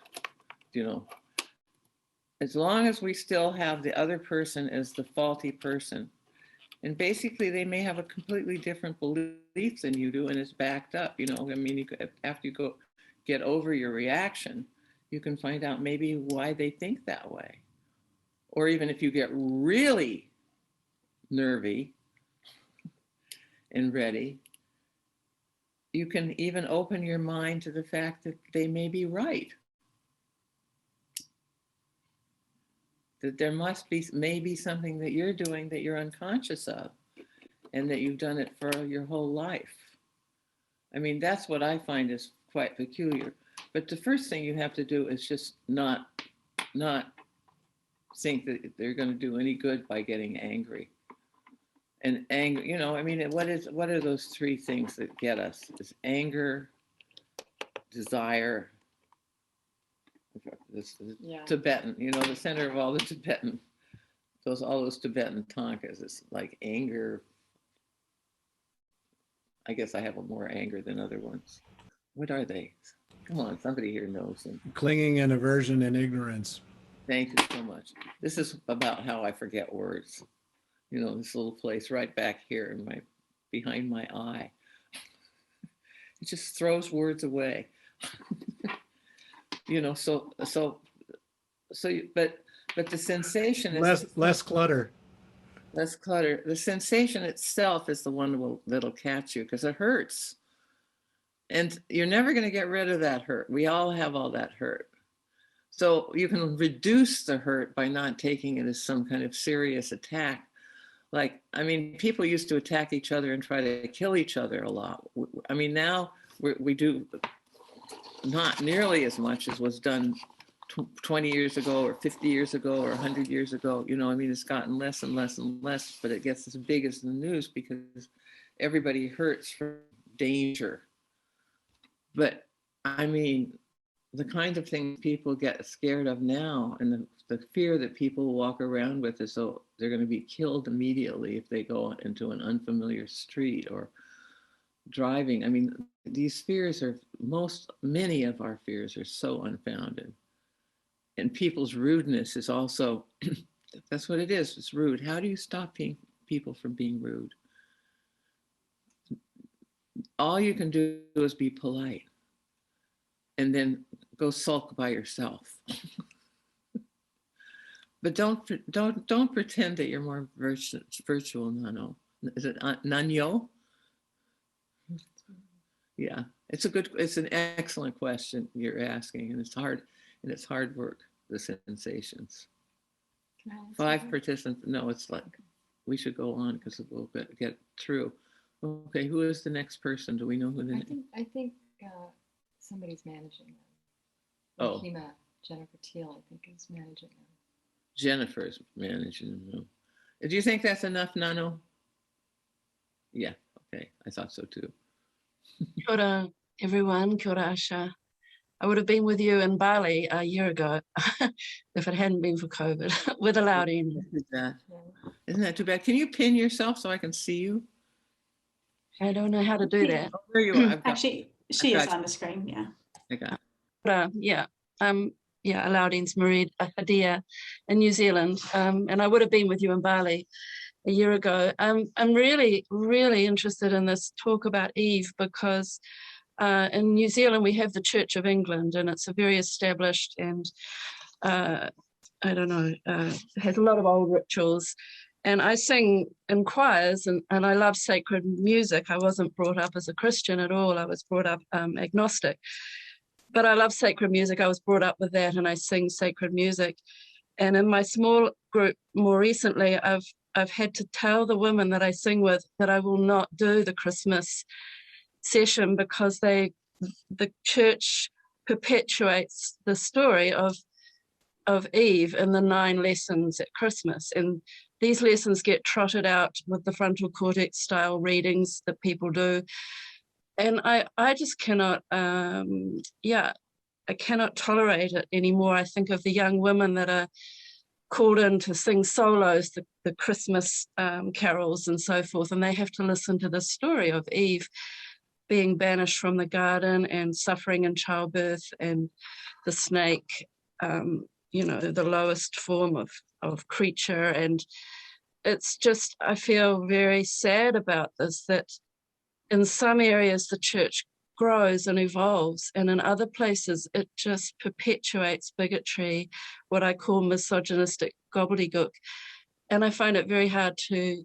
as long as we still have the other person as the faulty person, and basically they may have a completely different belief than you do, and it's backed up, you know, I mean, you could, after you get over your reaction, you can find out maybe why they think that way. Or even if you get really nervy and ready, you can even open your mind to the fact that they may be right. That there must be maybe something that you're doing that you're unconscious of, and that you've done it for your whole life. I mean, that's what I find is quite peculiar. But the first thing you have to do is just not think that they're going to do any good by getting angry. And anger, you know, I mean, what are those three things that get us? It's anger, desire, this Tibetan, you know, the center of all the Tibetan, all those Tibetan tankas, it's like anger. I guess I have more anger than other ones. What are they? Come on, somebody here knows them. Clinging and aversion and ignorance. Thank you so much. This is about how I forget words. You know, this little place right back here in behind my eye. It just throws words away. You know, but the sensation is less clutter. Less clutter. The sensation itself is the one that'll catch you, because it hurts. And you're never going to get rid of that hurt. We all have all that hurt. So you can reduce the hurt by not taking it as some kind of serious attack. Like, I mean, people used to attack each other and try to kill each other a lot. I mean, now we do not nearly as much as was done 20 years ago or 50 years ago or 100 years ago. You know, I mean, it's gotten less and less and less, but it gets as big as the news because everybody hurts from danger. But I mean, the kind of things people get scared of now, and the fear that people walk around with is so they're going to be killed immediately if they go into an unfamiliar street or driving. I mean, these fears many of our fears are so unfounded. And people's rudeness is also, that's what it is, it's rude. How do you stop people from being rude? All you can do is be polite and then go sulk by yourself. But don't pretend that you're more virtual, Nano. Is it Nanyo? Yeah, it's an excellent question you're asking, and it's hard work, the sensations. 5 participants, no, it's like, we should go on because we'll get through. Okay, who is the next person? Do we know who the next? I think somebody's managing them. Oh. Jennifer Teal, I think, is managing them. Jennifer's managing them. Do you think that's enough, Nano? Yeah, okay, I thought so too. Kia ora, everyone. Kia ora, Asha. I would have been with you in Bali a year ago if it hadn't been for COVID with a loud end. Isn't that too bad? Can you pin yourself so I can see you? I don't know how to do that. Oh, there you are. Actually, she is on the screen, yeah. I got it. Yeah, Alaudin's married a Hadia in New Zealand, and I would have been with you in Bali a year ago. I'm really, really interested in this talk about Eve because in New Zealand we have the Church of England, and it's a very established and has a lot of old rituals. And I sing in choirs, and I love sacred music. I wasn't brought up as a Christian at all. I was brought up agnostic. But I love sacred music. I was brought up with that, and I sing sacred music. And in my small group more recently, I've had to tell the women that I sing with that I will not do the Christmas session because the church perpetuates the story of Eve in the 9 lessons at Christmas. And these lessons get trotted out with the frontal cortex style readings that people do. And I just cannot, I cannot tolerate it anymore. I think of the young women that are called in to sing solos, the Christmas carols and so forth, and they have to listen to the story of Eve being banished from the garden and suffering in childbirth and the snake you know, the lowest form of creature. And it's just, I feel very sad about this, that in some areas the church grows and evolves, and in other places it just perpetuates bigotry, what I call misogynistic gobbledygook. And I find it very hard to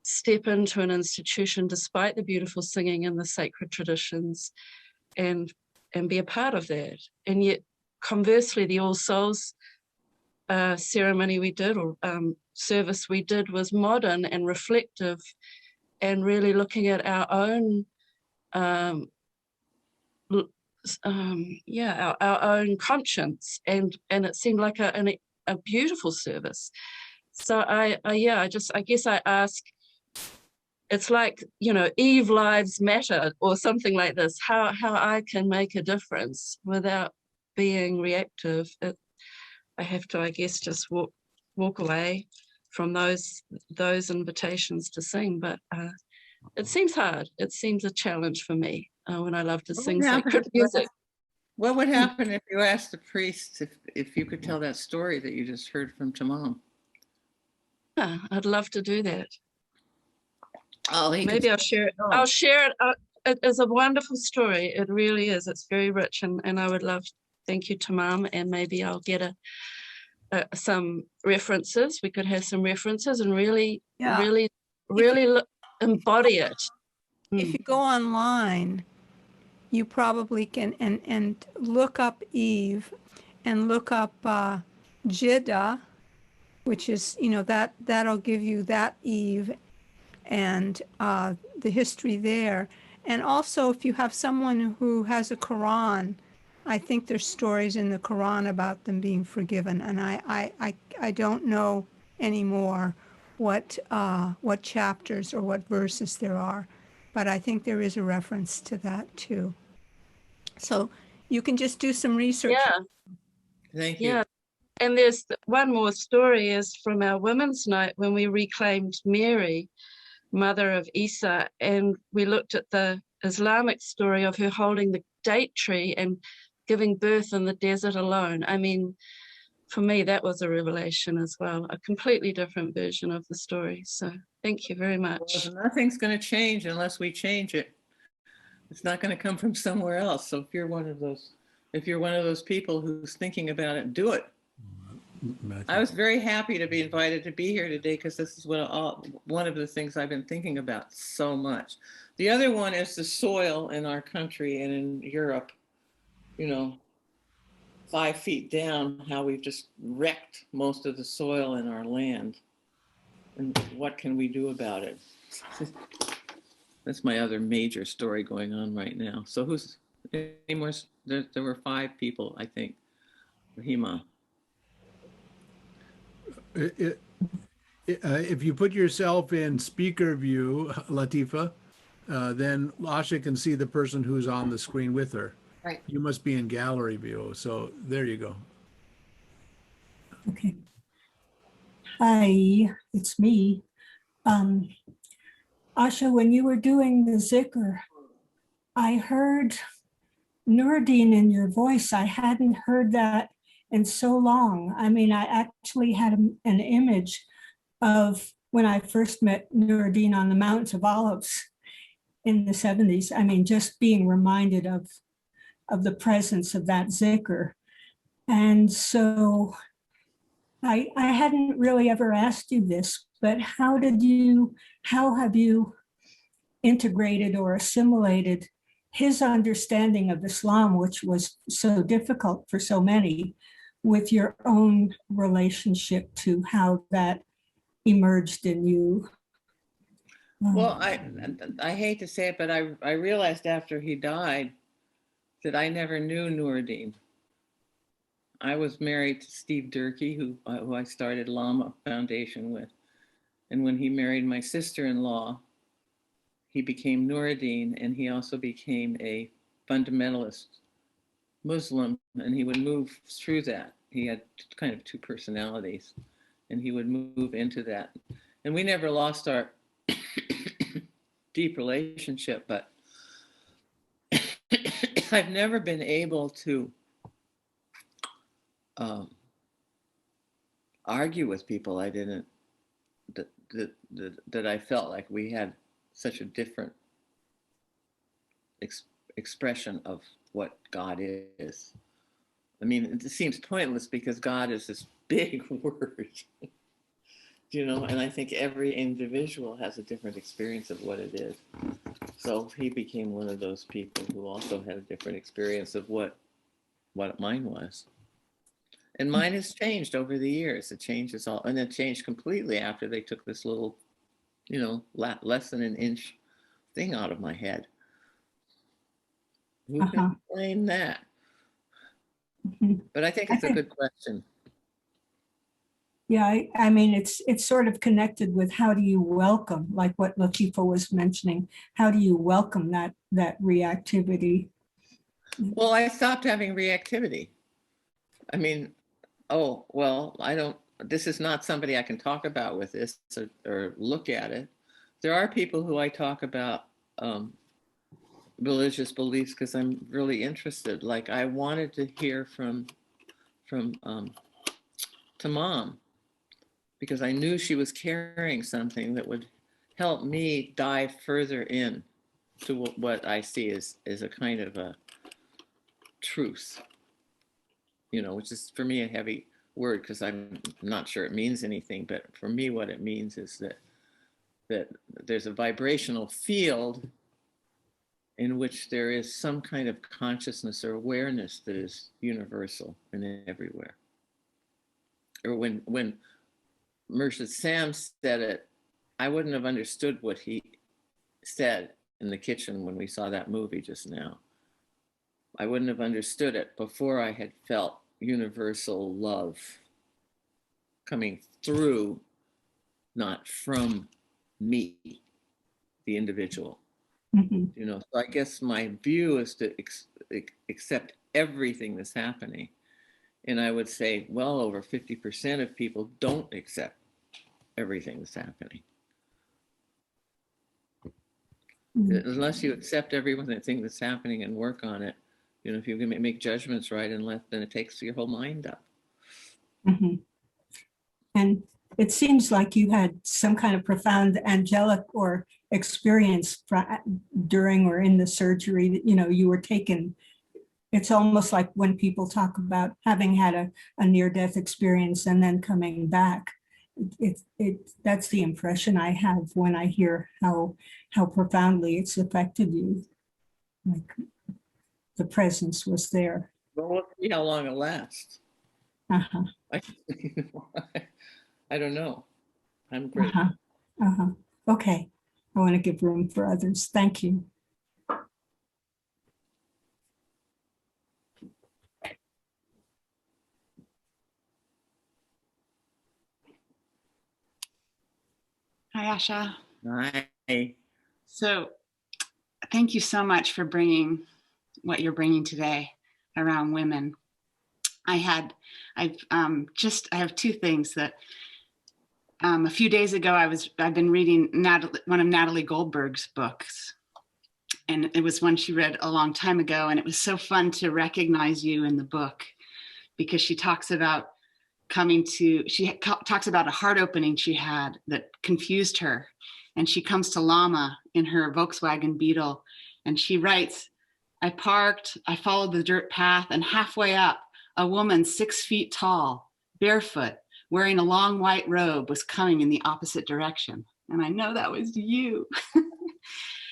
step into an institution despite the beautiful singing and the sacred traditions and be a part of that. And yet conversely, the All Souls ceremony we did, or service we did, was modern and reflective and really looking at our own our own conscience, and it seemed like a beautiful service. So I guess I ask, it's like, you know, Eve Lives Matter or something like this, how I can make a difference without being reactive. I have to, I guess, just walk away from those invitations to sing, but it seems hard. It seems a challenge for me when I love to sing sacred music. What would happen if you asked the priest if you could tell that story that you just heard from Tamam? Yeah, I'd love to do that. Oh, maybe I'll share it. I'll share it. It is a wonderful story. It really is. It's very rich, and I would love. Thank you, Tamam, and maybe I'll get some references. We could have some references and really embody it. If you go online, you probably can and look up Eve and look up Jiddah, which is, you know, that'll give you that Eve and the history there. And also, if you have someone who has a Quran, I think there's stories in the Quran about them being forgiven. And I don't know anymore what chapters or what verses there are, but I think there is a reference to that too. So you can just do some research. Yeah. Thank you. Yeah. And there's one more story is from our Women's Night when we reclaimed Mary, mother of Isa, and we looked at the Islamic story of her holding the date tree and giving birth in the desert alone. I mean, for me, that was a revelation as well, a completely different version of the story. So thank you very much. Well, nothing's going to change unless we change it. It's not going to come from somewhere else. So if you're one of those people who's thinking about it, do it. I was very happy to be invited to be here today because this is one of the things I've been thinking about so much. The other one is the soil in our country and in Europe, you know, 5 feet down, how we've just wrecked most of the soil in our land. And what can we do about it? That's my other major story going on right now. So who's any more? There were 5 people, I think. Rahima. If you put yourself in speaker view, Latifa, then Asha can see the person who's on the screen with her. Right. You must be in gallery view. So there you go. Okay. Hi, it's me. Asha, when you were doing the zikr, I heard Nuruddin in your voice. I hadn't heard that in so long. I mean, I actually had an image of when I first met Nuruddin on the Mountains of Olives in the 70s. I mean, just being reminded of the presence of that zikr. And so I hadn't really ever asked you this, but how have you integrated or assimilated his understanding of Islam, which was so difficult for so many, with your own relationship to how that emerged in you? Well, I hate to say it, but I realized after he died that I never knew Nuruddin. I was married to Steve Durkee, who I started Lama Foundation with. And when he married my sister-in-law, he became Nuruddin, and he also became a fundamentalist Muslim, and he would move through that. He had kind of 2 personalities, and he would move into that. And we never lost our deep relationship, but I've never been able to argue with people. I didn't, that I felt like we had such a different expression of what God is. I mean, it seems pointless because God is this big word, you know, and I think every individual has a different experience of what it is. So he became one of those people who also had a different experience of what mine was. And mine has changed over the years. It changes all, and it changed completely after they took this little, you know, less than an inch thing out of my head. Who can blame that? But I think it's a good question. Yeah, I mean, it's sort of connected with how do you welcome, like what Latifa was mentioning, how do you welcome that reactivity? Well, I stopped having reactivity. I mean, oh, well, this is not somebody I can talk about with this or look at it. There are people who I talk about religious beliefs because I'm really interested. Like I wanted to hear from Mom, because I knew she was carrying something that would help me dive further in to what I see as a kind of a truth, you know, which is for me a heavy word because I'm not sure it means anything, but for me what it means is that there's a vibrational field in which there is some kind of consciousness or awareness that is universal and everywhere. Or when Murshida Sam said it, I wouldn't have understood what he said in the kitchen when we saw that movie just now. I wouldn't have understood it before I had felt universal love coming through, not from me, the individual. You know, so I guess my view is to accept everything that's happening. And I would say well over 50% of people don't accept everything that's happening. Unless you accept everything that's happening and work on it, you know, if you can make judgments right and left, then it takes your whole mind up. And it seems like you had some kind of profound angelic or experience during or in the surgery that, you know, you were taken. It's almost like when people talk about having had a near-death experience and then coming back. That's the impression I have when I hear how profoundly it's affected you. Like the presence was there. Well, we'll see how long it lasts. I don't know. I'm great. Okay. I want to give room for others. Thank you. Hi, Asha. Hi. So thank you so much for bringing what you're bringing today around women. I have two things that a few days ago I've been reading one of Natalie Goldberg's books, and it was one she read a long time ago, and it was so fun to recognize you in the book because she talks about talks about a heart opening she had that confused her, and she comes to Lama in her Volkswagen Beetle, and she writes, I parked, I followed the dirt path, and halfway up, a woman 6 feet tall, barefoot, wearing a long white robe, was coming in the opposite direction. And I know that was you.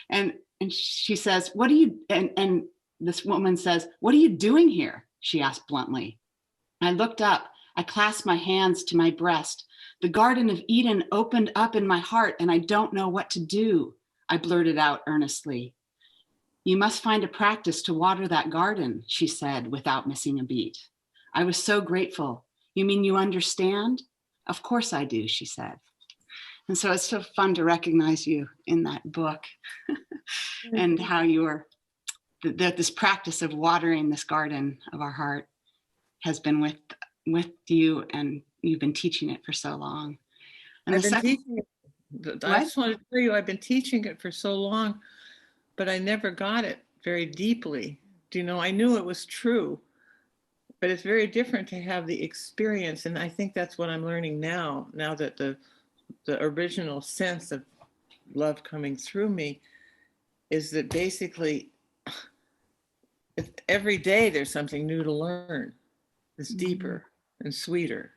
and she says, what do you, and this woman says, what are you doing here? She asked bluntly. I looked up, I clasped my hands to my breast. The Garden of Eden opened up in my heart, and I don't know what to do, I blurted out earnestly. You must find a practice to water that garden, she said without missing a beat. I was so grateful. You mean you understand? Of course I do, she said. And so it's so fun to recognize you in that book and how you're, this practice of watering this garden of our heart has been with you, and you've been teaching it for so long. And I just wanted to tell you, I've been teaching it for so long, but I never got it very deeply. Do you know, I knew it was true. but it's very different to have the experience. And I think that's what I'm learning now that the original sense of love coming through me is that basically every day there's something new to learn. It's deeper and sweeter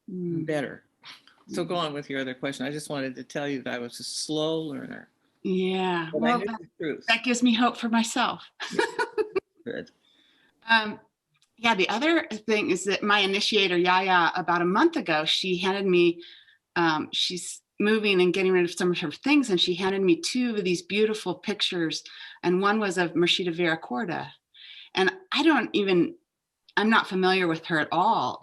and better. So go on with your other question. I just wanted to tell you that I was a slow learner. Yeah, But well, that gives me hope for myself. Good. Yeah, the other thing is that my initiator, Yaya, about a month ago, she handed me, she's moving and getting rid of some of her things, and she handed me 2 of these beautiful pictures, and one was of Murshida Asha. And I'm not familiar with her at all.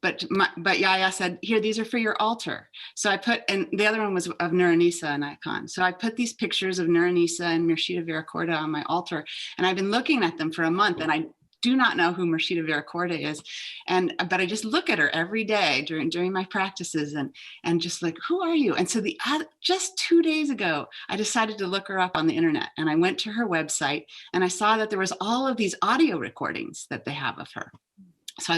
But Yaya said, here, these are for your altar. So I put, and the other one was of Nuranisa and Icon. So I put these pictures of Nuranisa and Murshida Asha on my altar, and I've been looking at them for a month, and I do not know who Murshida Asha is. But I just look at her every day during my practices and just like, who are you? And so just 2 days ago, I decided to look her up on the internet, and I went to her website and I saw that there was all of these audio recordings that they have of her. So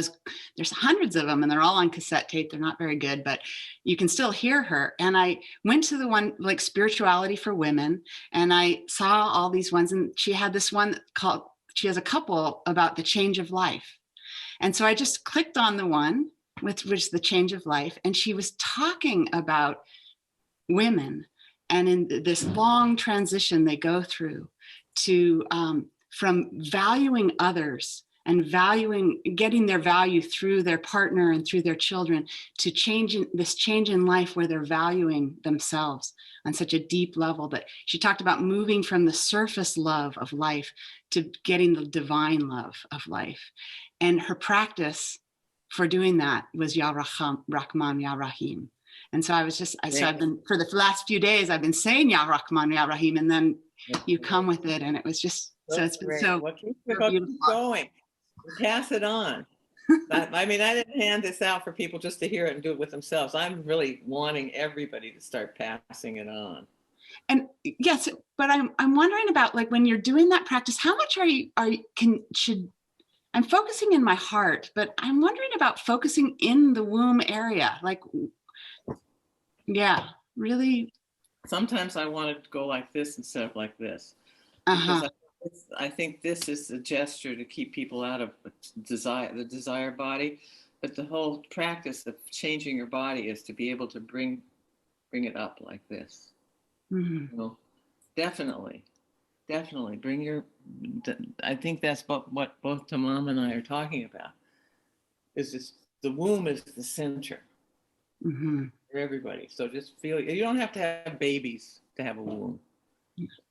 there's hundreds of them, and they're all on cassette tape. They're not very good, but you can still hear her. And I went to the one like Spirituality for Women, and I saw all these ones, and she had this one called, she has a couple about the change of life. And so I just clicked on the one with which the change of life, and she was talking about women and in this long transition they go through to from valuing others and getting their value through their partner and through their children to change in life where they're valuing themselves on such a deep level. That she talked about moving from the surface love of life to getting the divine love of life. And her practice for doing that was Ya Rahman, Ya Rahim. And so I've been, for the last few days, I've been saying Ya Rahman, Ya Rahim, and then you come with it, and it was just, so it's been great. so Well, keep beautiful. going. Pass it on. I mean, I didn't hand this out for people just to hear it and do it with themselves. I'm really wanting everybody to start passing it on. And yes, but I'm wondering about, like, when you're doing that practice, how much I'm focusing in my heart, but I'm wondering about focusing in the womb area. Like, yeah, really. Sometimes I want to go like this instead of like this. Uh-huh. Because I think this is a gesture to keep people out of the desire body. But the whole practice of changing your body is to be able to bring it up like this. Mm-hmm. You know, definitely bring your. I think that's what both Tamam and I are talking about. Is this the womb is the center for everybody. So just feel. You don't have to have babies to have a womb.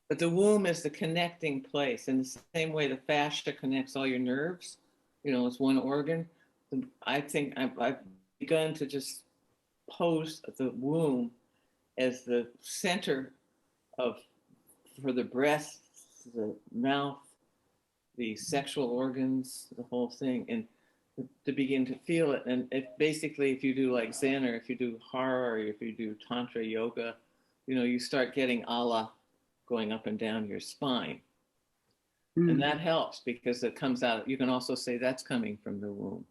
But the womb is the connecting place. In the same way the fascia connects all your nerves, you know, it's one organ. I think I've begun to just pose the womb as the center for the breasts, the mouth, the sexual organs, the whole thing, and to begin to feel it. And if you do like Zen, or if you do Hara, or if you do Tantra yoga, you know, you start getting Allah going up and down your spine. And that helps because it comes out. You can also say that's coming from the womb.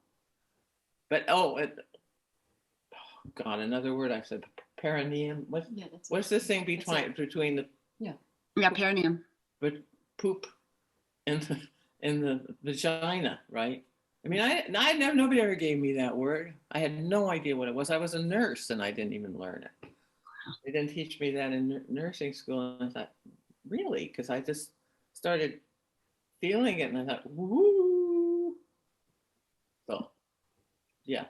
But God, another word I said, perineum. What's this thing between the perineum, but poop and the vagina, right? I mean, nobody ever gave me that word. I had no idea what it was. I was a nurse and I didn't even learn it. They didn't teach me that in nursing school, and I thought, really? Because I just started feeling it, and I thought, woo. So, yeah.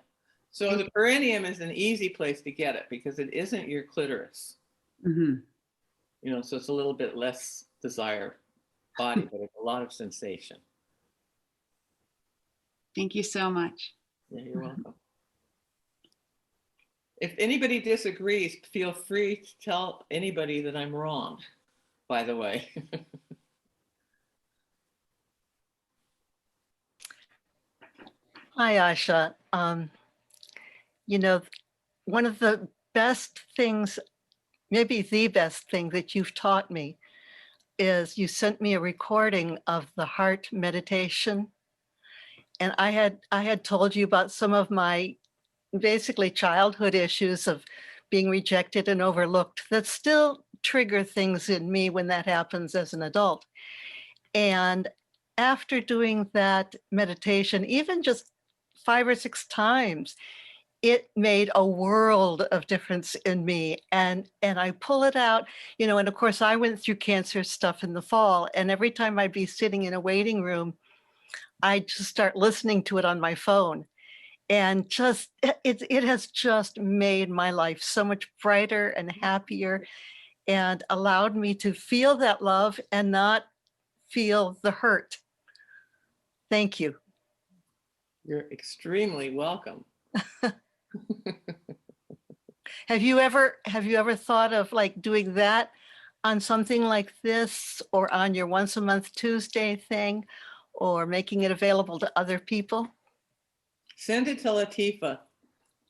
So the perineum is an easy place to get it because it isn't your clitoris. Mm-hmm. You know, so it's a little bit less desire body, but it's a lot of sensation. Thank you so much. Yeah, you're welcome. If anybody disagrees, feel free to tell anybody that I'm wrong, by the way. Hi, Asha. You know, one of the best things, maybe the best thing that you've taught me is you sent me a recording of the heart meditation. and I had told you about some of my basically childhood issues of being rejected and overlooked that still trigger things in me when that happens as an adult. And after doing that meditation, even just 5 or 6 times, it made a world of difference in me. And I pull it out, and of course I went through cancer stuff in the fall. And every time I'd be sitting in a waiting room, I'd just start listening to it on my phone. And just, it has just made my life so much brighter and happier and allowed me to feel that love and not feel the hurt. Thank you. You're extremely welcome. Have you ever thought of like doing that on something like this, or on your once a month Tuesday thing, or making it available to other people? Send it to Latifa.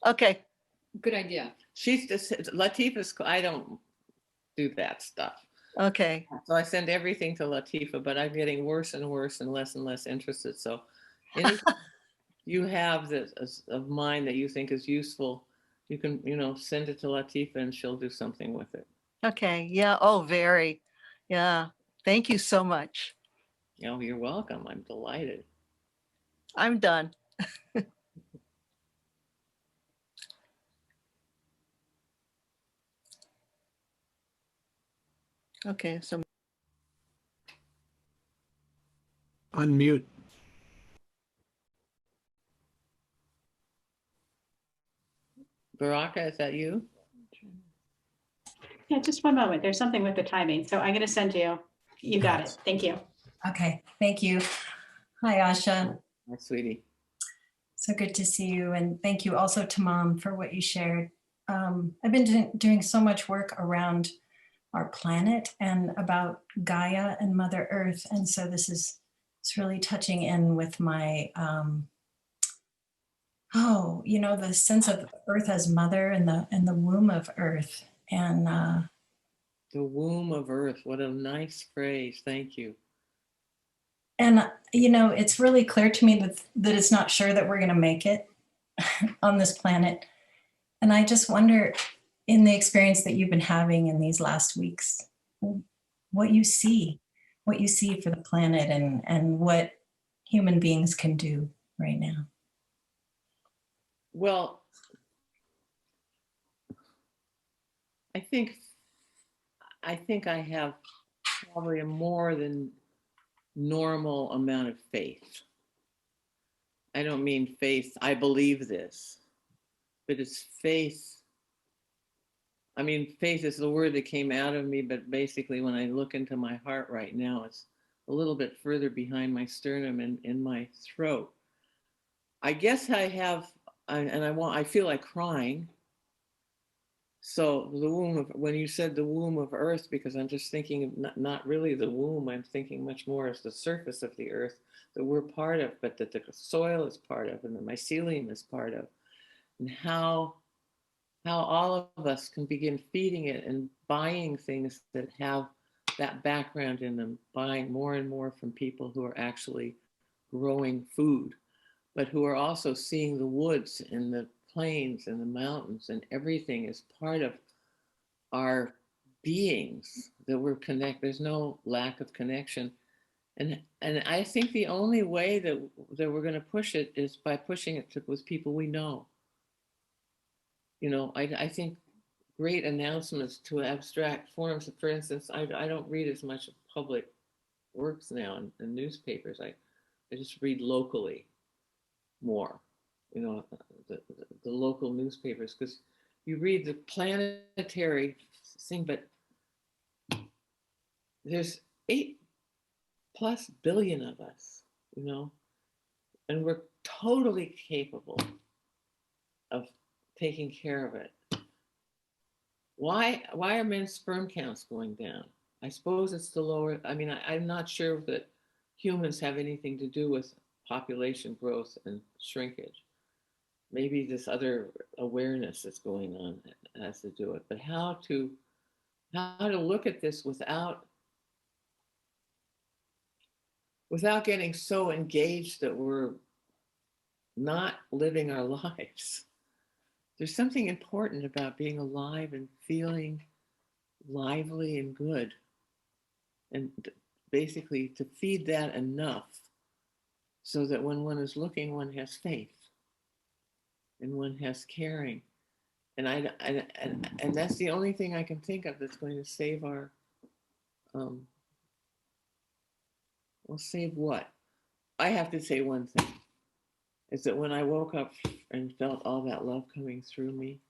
Okay. Good idea. Latifa's, I don't do that stuff. Okay. So I send everything to Latifa, but I'm getting worse and worse and less interested. So anything you have that is of mine that you think is useful, you can, send it to Latifa and she'll do something with it. Okay. Yeah. Oh, very. Yeah. Thank you so much. Oh, you're welcome. I'm delighted. I'm done. Okay. So Unmute. Baraka, is that you? Yeah, just one moment. There's something with the timing. So I'm going to send you. You got it. Thank you. Okay, thank you. Hi, Asha. Hi, sweetie. So good to see you. And thank you also to Mom for what you shared. I've been doing so much work around our planet and about Gaia and Mother Earth. And so it's really touching in with my, the sense of Earth as mother and the womb of Earth. And the womb of Earth. What a nice phrase. Thank you. And, it's really clear to me that it's not sure that we're going to make it on this planet. And I just wonder, in the experience that you've been having in these last weeks, what you see for the planet and what human beings can do right now. Well, I think I have probably a more than normal amount of faith. I don't mean faith, I believe this, but it's faith. I mean, faith is the word that came out of me, but basically when I look into my heart right now, it's a little bit further behind my sternum and in my throat. I guess I have, I feel like crying. So the womb of, when you said the womb of Earth, because I'm just thinking of not really the womb, I'm thinking much more as the surface of the Earth that we're part of, but that the soil is part of and the mycelium is part of, and how all of us can begin feeding it and buying things that have that background in them, buying more and more from people who are actually growing food, but who are also seeing the woods and the plains and the mountains, and everything is part of our beings, that we're connected. There's no lack of connection. And I think the only way that we're going to push it is by pushing it with people we know. I think great announcements to abstract forms. For instance, I don't read as much public works now in newspapers. I just read locally more, the local newspapers, because you read the planetary thing, but there's 8+ billion of us, and we're totally capable of taking care of it. Why are men's sperm counts going down? I suppose it's the lower, I'm not sure that humans have anything to do with population growth and shrinkage. Maybe this other awareness that's going on has to do it. But how to look at this without getting so engaged that we're not living our lives. There's something important about being alive and feeling lively and good. And basically to feed that enough so that when one is looking, one has faith and one has caring. And that's the only thing I can think of that's going to save our, well, save what? I have to say one thing, is that when I woke up and felt all that love coming through me,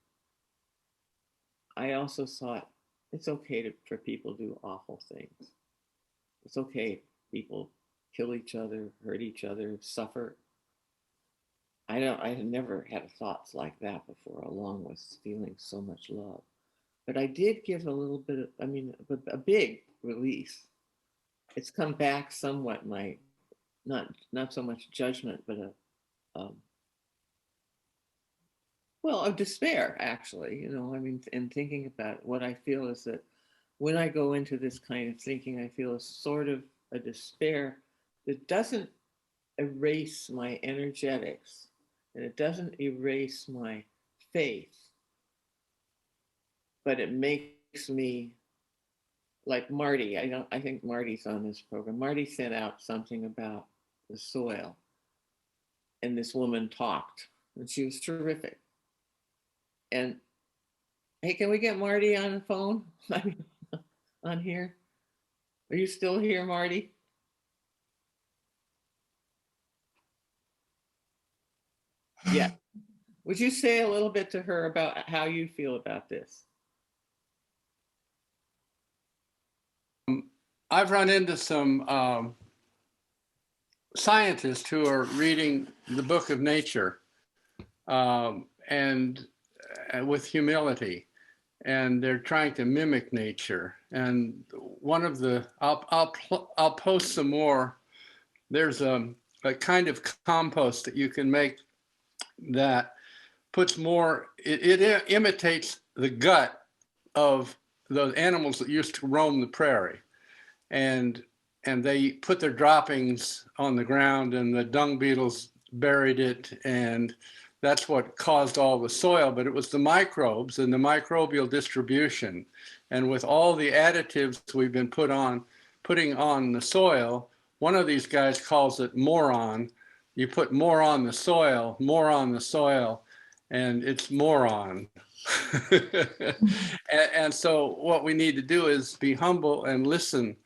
I also thought it's okay for people to do awful things. It's okay people kill each other, hurt each other, suffer. I had never had thoughts like that before, along with feeling so much love. But I did give a little bit of, a big release. It's come back somewhat, not so much judgment, but of despair, actually. And thinking about what I feel is that when I go into this kind of thinking, I feel a sort of a despair that doesn't erase my energetics and it doesn't erase my faith, but it makes me like Marty. I think Marty's on this program. Marty sent out something about the soil, and this woman talked, and she was terrific. And hey, can we get Marty on the phone? On here? Are you still here, Marty? Yeah. Would you say a little bit to her about how you feel about this? I've run into some scientists who are reading the book of nature and with humility, and they're trying to mimic nature. And one of the, I'll post some more. There's a kind of compost that you can make that puts more, it imitates the gut of those animals that used to roam the prairie. And they put their droppings on the ground and the dung beetles buried it, and that's what caused all the soil. But it was the microbes and the microbial distribution. And with all the additives we've been putting on the soil, one of these guys calls it moron. You put more on the soil, and it's moron. and so what we need to do is be humble and listen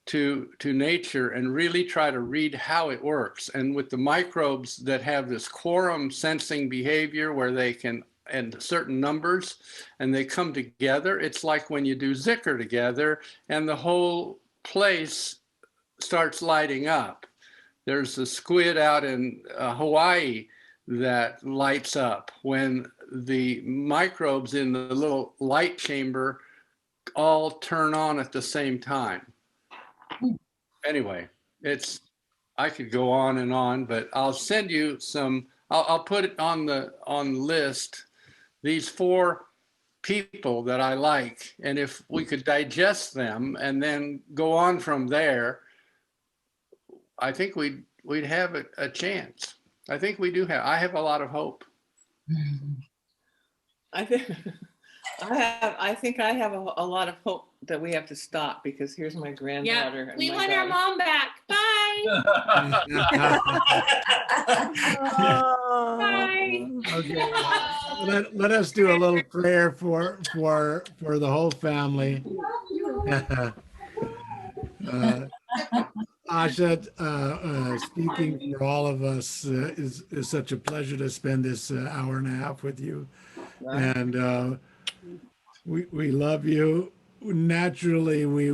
to nature and really try to read how it works. And with the microbes that have this quorum sensing behavior where they can, and certain numbers, and they come together, it's like when you do Zikr together and the whole place starts lighting up. There's a squid out in Hawaii that lights up when the microbes in the little light chamber all turn on at the same time. Anyway, I could go on and on, but I'll send you some, I'll put it on the list, these 4 people that I like, and if we could digest them and then go on from there, I think we'd have a chance. I think we do have, I have a lot of hope. I think I have a lot of hope that we have to stop, because here's my granddaughter. Yeah, we want our mom back. Bye. Bye. Okay. Let us do a little prayer for the whole family. Asha, speaking for all of us, is such a pleasure to spend this hour and a half with you. And we love you. Naturally, we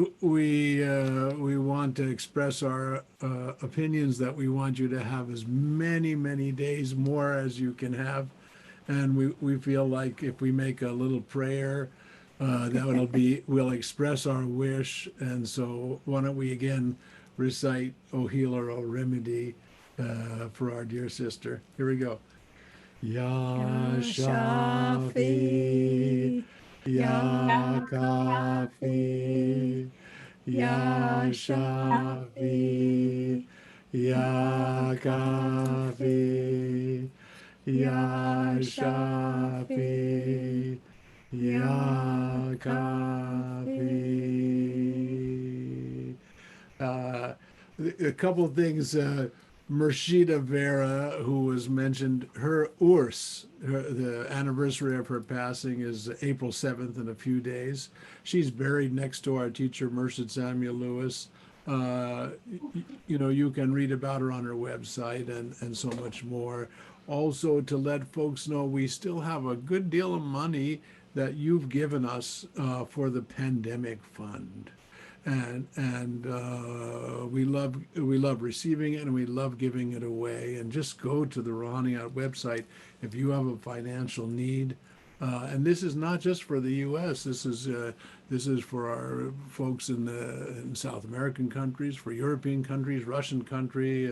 want to express our opinions that we want you to have as many days more as you can have. And we feel like if we make a little prayer, we'll express our wish. And so why don't we again recite O Healer, O Remedy for our dear sister. Here we go. Ya Shafi, Ya Kafi, Ya Shafi, Ya Kafi, Ya Shafi, Ya Kafi. A couple of things. Murshida Vera, who was mentioned, her urs, the anniversary of her passing is April 7th in a few days. She's buried next to our teacher, Murshid Samuel Lewis. You know, you can read about her on her website and so much more. Also, to let folks know, we still have a good deal of money that you've given us for the pandemic fund. And we love receiving it, and we love giving it away. And just go to the Rouhaniat website if you have a financial need. And this is not just for the U.S. This is for our folks in South American countries, for European countries, Russian country,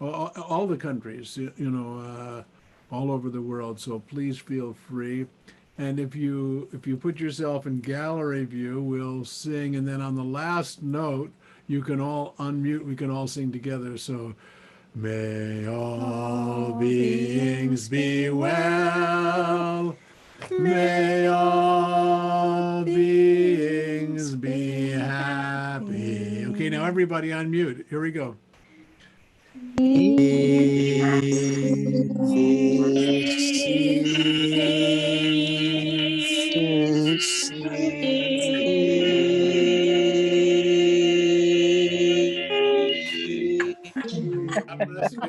all the countries, you know, all over the world. So please feel free. And if you put yourself in gallery view, we'll sing, and then on the last note, you can all unmute. We can all sing together. So, may all beings be well. May all beings be happy. Okay, now everybody unmute. Here we go. Peace.